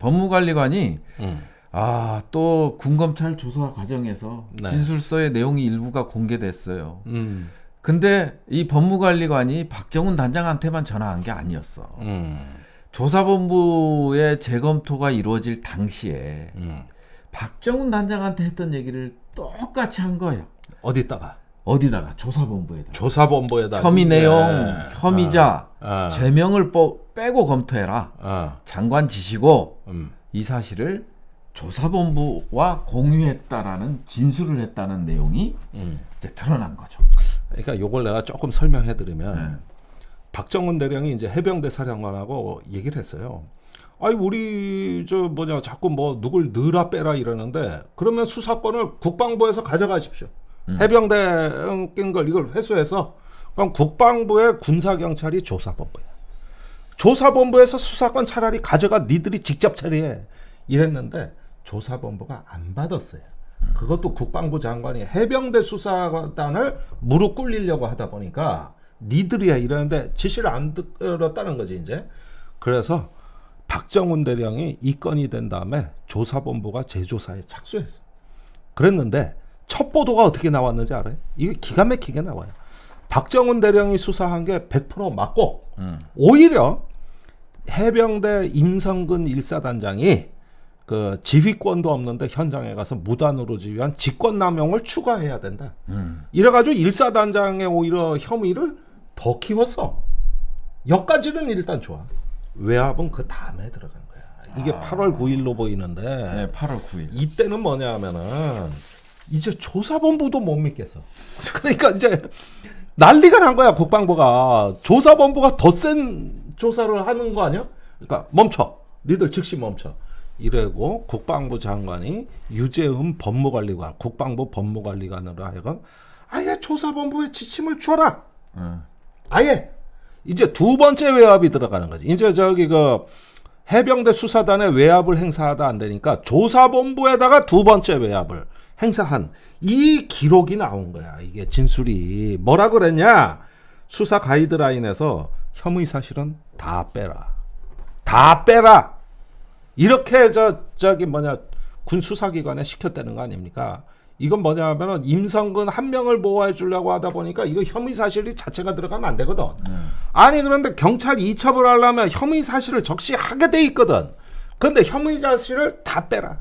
법무관리관이 또 군검찰 조사 과정에서 네. 진술서의 내용이 일부가 공개됐어요. 근데 이 법무관리관이 박정훈 단장한테만 전화한 게 아니었어. 조사본부의 재검토가 이루어질 당시에 박정훈 단장한테 했던 얘기를 똑같이 한 거예요. 어디다가? 어디다가? 조사본부에다가. 조사본부에다. 혐의 내용, 네. 혐의자, 아. 죄명을 빼고 검토해라. 장관 지시고 이 사실을 조사본부와 공유했다라는 진술을 했다는 내용이 이제 드러난 거죠. 그러니까 요걸 내가 조금 설명해드리면 네. 박정훈 대령이 이제 해병대 사령관하고 얘기를 했어요. 아니 우리 자꾸 뭐 누굴 넣으라 빼라 이러는데 그러면 수사권을 국방부에서 가져가십시오. 해병대 낀 걸 이걸 회수해서 그럼 국방부의 군사경찰이 조사본부야. 조사본부에서 수사권 차라리 가져가 니들이 직접 처리해 이랬는데 조사본부가 안 받았어요. 그것도 국방부 장관이 해병대 수사단을 무릎 꿇리려고 하다 보니까 니들이 해 이러는데 지시를 안 들었다는 거지 이제. 그래서 박정훈 대령이 이 건이 된 다음에 조사본부가 재조사에 착수했어. 그랬는데 첫 보도가 어떻게 나왔는지 알아요? 이게 기가 막히게 나와요. 박정훈 대령이 수사한 게 100% 맞고 오히려 해병대 임성근 1사단장이 그 지휘권도 없는데 현장에 가서 무단으로 지휘한 직권남용을 추가해야 된다. 이래가지고 1사단장의 오히려 혐의를 더 키웠어. 여기까지는 일단 좋아. 외압은 그 다음에 들어간 거야. 이게 8월 9일로 보이는데 네, 8월 9일. 이때는 뭐냐면은 이제 조사본부도 못 믿겠어. 그러니까 이제 난리가 난 거야. 국방부가 조사본부가 더 센 조사를 하는 거 아니야? 그러니까 멈춰. 니들 즉시 멈춰. 이래고 국방부 장관이 유재흠 법무관리관, 국방부 법무관리관으로 하여금 아예 조사본부에 지침을 줘라. 아예 이제 두 번째 외압이 들어가는 거지. 이제 그 해병대 수사단의 외압을 행사하다 안 되니까 조사본부에다가 두 번째 외압을 행사한 이 기록이 나온 거야. 이게 진술이 뭐라 그랬냐? 수사 가이드라인에서 혐의 사실은 다 빼라. 다 빼라. 이렇게 군 수사기관에 시켰다는 거 아닙니까? 이건 뭐냐면은 임성근 한 명을 보호해 주려고 하다 보니까 이거 혐의 사실이 자체가 들어가면 안 되거든. 아니 그런데 경찰이 이첩을 하려면 혐의 사실을 적시하게 돼 있거든. 근데 혐의 사실을 다 빼라.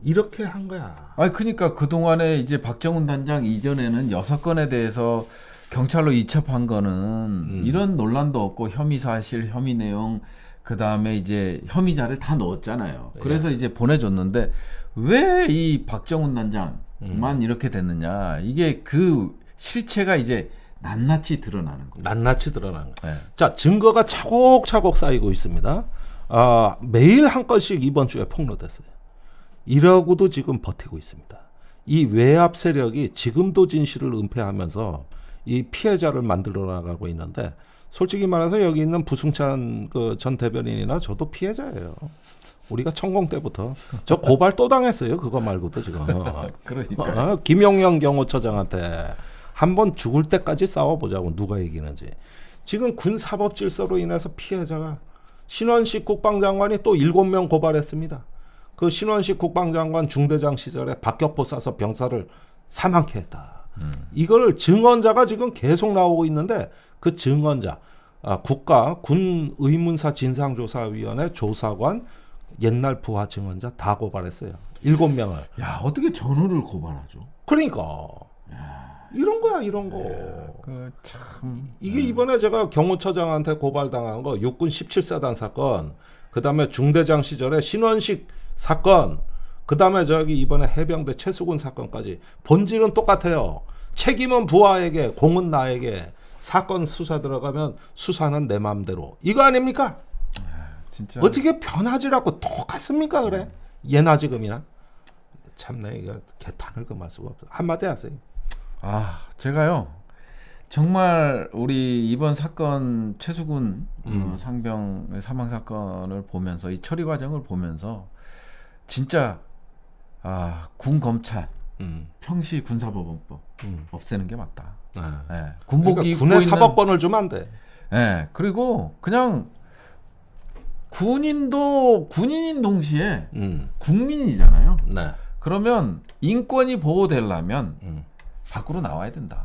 이렇게 한 거야. 아니 그러니까 그 동안에 이제 박정훈 단장 이전에는 6건에 대해서 경찰로 이첩한 거는 이런 논란도 없고 혐의 사실, 혐의 내용, 그 다음에 이제 혐의자를 다 넣었잖아요. 그래서 이제 보내줬는데 왜 이 박정훈 단장만 이렇게 됐느냐? 이게 그 실체가 이제 낱낱이 드러나는 거예요. 낱낱이 드러나는 거예요. 네. 자, 증거가 차곡차곡 쌓이고 있습니다. 매일 한 건씩 이번 주에 폭로됐어요. 이러고도 지금 버티고 있습니다. 이 외압 세력이 지금도 진실을 은폐하면서 이 피해자를 만들어 나가고 있는데 솔직히 말해서 여기 있는 부승찬 그 전 대변인이나 저도 피해자예요. 우리가 천공 때부터 저 고발 또 당했어요. 그거 말고도 지금. 그러니까 김용영 경호처장한테 한번 죽을 때까지 싸워보자고 누가 이기는지. 지금 군사법질서로 인해서 피해자가 신원식 국방장관이 또 7명 고발했습니다. 그 신원식 국방장관 중대장 시절에 박격포 쏴서 병사를 사망케 했다. 이걸 증언자가 지금 계속 나오고 있는데 그 증언자 국가군의문사 진상조사위원회 조사관 옛날 부하 증언자 다 고발했어요. 7명을. 야 어떻게 전우를 고발하죠? 그러니까 이런 거야 이런 거. 참 이게 이번에 제가 경호처장한테 고발당한 거 육군 17사단 사건, 그 다음에 중대장 시절에 신원식 사건, 그 다음에 이번에 해병대 최수근 사건까지 본질은 똑같아요. 책임은 부하에게, 공은 나에게. 사건 수사 들어가면 수사는 내 맘대로. 이거 아닙니까? 진짜 어떻게 변하지라고 똑같습니까? 그래? 예나 지금이나. 참내 이거 개탄을 금할 수가 없어. 한마디 하세요. 제가요 정말 우리 이번 사건 최수근 상병의 사망 사건을 보면서 이 처리 과정을 보면서 진짜 군 검찰 평시 군사법원법 없애는 게 맞다. 네. 군복이 그러니까 군에 사법권을 주면 안 돼. 네. 그리고 그냥 군인인 동시에 국민이잖아요. 네. 그러면 인권이 보호되려면 밖으로 나와야 된다.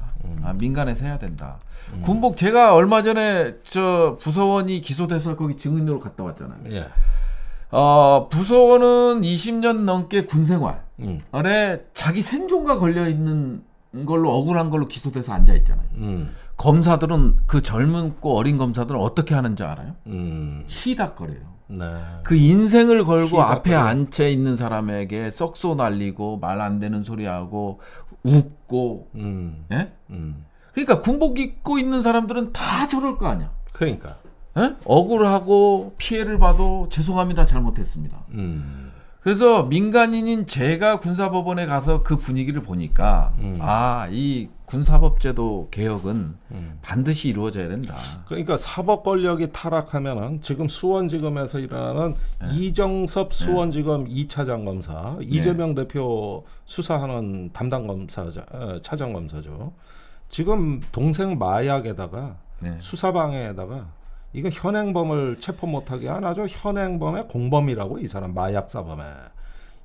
민간에서 해야 된다. 군복 제가 얼마 전에 저 부서원이 기소돼서 거기 증인으로 갔다 왔잖아요. 예. 부서원은 20년 넘게 군생활에 자기 생존과 걸려 있는 걸로 억울한 걸로 기소돼서 앉아 있잖아요. 검사들은 그 젊고 어린 검사들은 어떻게 하는지 알아요? 희닥거려요. 네. 그 인생을 걸고 희닥거려요. 앞에 앉혀 있는 사람에게 썩소 날리고 말 안 되는 소리하고 웃고, 예? 그러니까 군복 입고 있는 사람들은 다 저럴 거 아니야. 그러니까. 예? 억울하고 피해를 봐도 죄송합니다, 잘못했습니다. 그래서 민간인인 제가 군사법원에 가서 그 분위기를 보니까 이 군사법제도 개혁은 반드시 이루어져야 된다. 그러니까 사법 권력이 타락하면은 지금 수원지검에서 일어나는 이정섭 수원지검 2차장 검사, 이재명 대표 수사하는 담당 검사자, 차장 검사죠. 지금 동생 마약에다가 수사방해에다가 이거 현행범을 체포 못하게 하나죠. 현행범의 공범이라고 이 사람 마약 사범에.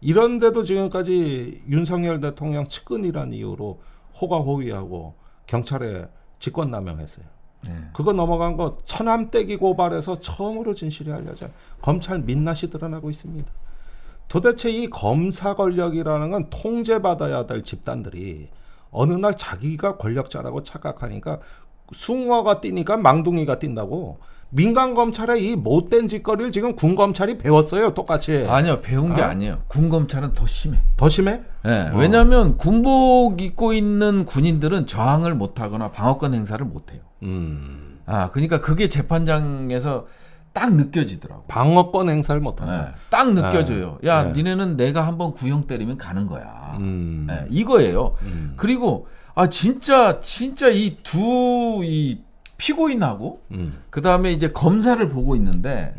이런데도 지금까지 윤석열 대통령 측근이라는 이유로 호가호위하고 경찰에 직권남용했어요. 그거 넘어간 거 처남떼기 고발에서 처음으로 진실이 알려져 검찰 민낯이 드러나고 있습니다. 도대체 이 검사 권력이라는 건 통제받아야 될 집단들이 어느 날 자기가 권력자라고 착각하니까 숭어가 뛰니까 망둥이가 뛴다고 민간 검찰의 이 못된 짓거리를 지금 군 검찰이 배웠어요. 똑같이. 아니요, 배운 게 아니에요. 군 검찰은 더 심해. 더 심해? 네, 왜냐하면 군복 입고 있는 군인들은 저항을 못하거나 방어권 행사를 못해요. 그러니까 그게 재판장에서 딱 느껴지더라고. 방어권 행사를 못한다. 딱 느껴져요. 야, 니네는 내가 한번 구형 때리면 가는 거야. 이거예요. 그리고 진짜 이 피고인하고 그 다음에 이제 검사를 보고 있는데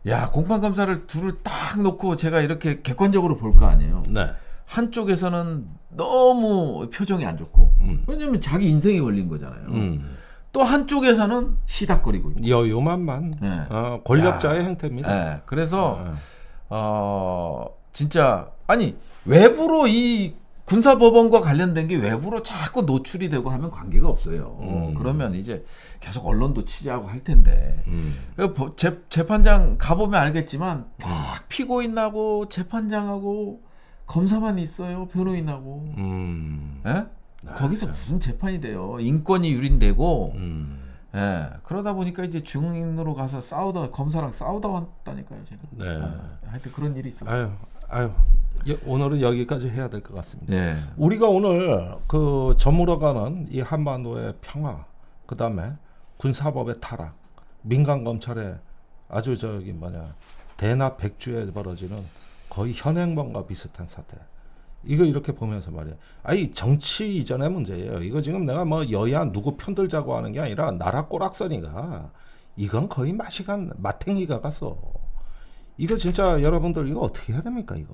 야, 공판 검사를 둘을 딱 놓고 제가 이렇게 객관적으로 볼 거 아니에요. 네. 한쪽에서는 너무 표정이 안 좋고 왜냐면 자기 인생이 걸린 거잖아요. 또 한쪽에서는 희닥거리고 있고. 여유만만 권력자의 행태입니다. 그래서 진짜 외부로 이 군사법원과 관련된 게 외부로 자꾸 노출이 되고 하면 관계가 없어요. 그러면 이제 계속 언론도 취재하고 할 텐데. 재판장 가보면 알겠지만 딱 피고인하고 재판장하고 검사만 있어요. 변호인하고. 거기서 무슨 재판이 돼요. 인권이 유린되고. 그러다 보니까 이제 증인으로 가서 검사랑 싸우다 왔다니까요. 제가. 하여튼 그런 일이 있었어요. 오늘은 여기까지 해야 될 것 같습니다. 우리가 오늘 그 저물어가는 이 한반도의 평화, 그 다음에 군사법의 타락, 민간 검찰의 아주 대나 백주에 벌어지는 거의 현행범과 비슷한 사태. 이거 이렇게 보면서 말이야. 정치 이전의 문제예요. 이거 지금 내가 여야 누구 편들자고 하는 게 아니라 나라 꼬락서니가 이건 거의 마탱이가 가서 이거 진짜 여러분들 이거 어떻게 해야 됩니까 이거?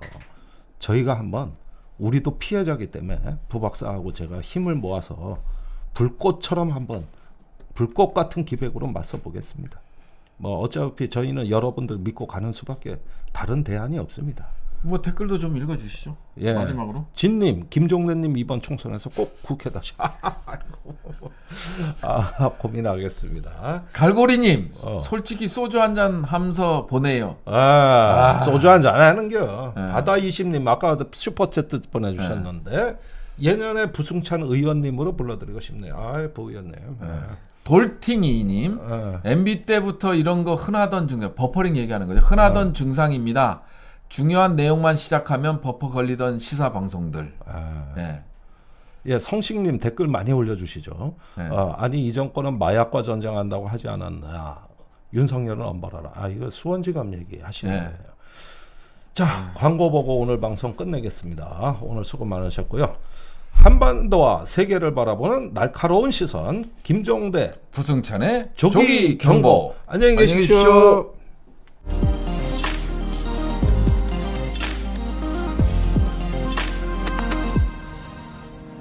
저희가 한번 우리도 피해자기 때문에 부박사하고 제가 힘을 모아서 불꽃처럼 한번 불꽃 같은 기백으로 맞서 보겠습니다. 어차피 저희는 여러분들 믿고 가는 수밖에 다른 대안이 없습니다. 댓글도 좀 읽어주시죠. 마지막으로. 진님, 김종래님 이번 총선에서 꼭 국회 다시. 고민하겠습니다. 갈고리님, 솔직히 소주 한잔 하면서 보내요. 소주 한잔 하는겨. 바다20님 아까 슈퍼챗 보내주셨는데 예년에 부승찬 의원님으로 불러드리고 싶네요. 부의원님. 돌팅이님, MB 때부터 이런 거 흔하던 증상, 버퍼링 얘기하는 거죠. 흔하던 증상입니다. 중요한 내용만 시작하면 버퍼 걸리던 시사 방송들. 성식님 댓글 많이 올려주시죠. 이 정권은 마약과 전쟁한다고 하지 않았나. 윤석열은 엄벌하라. 이거 수원지검 얘기 하시는 거예요. 자, 광고 보고 오늘 방송 끝내겠습니다. 오늘 수고 많으셨고요. 한반도와 세계를 바라보는 날카로운 시선, 김종대, 부승찬의 조기 경보. 안녕히 계십시오.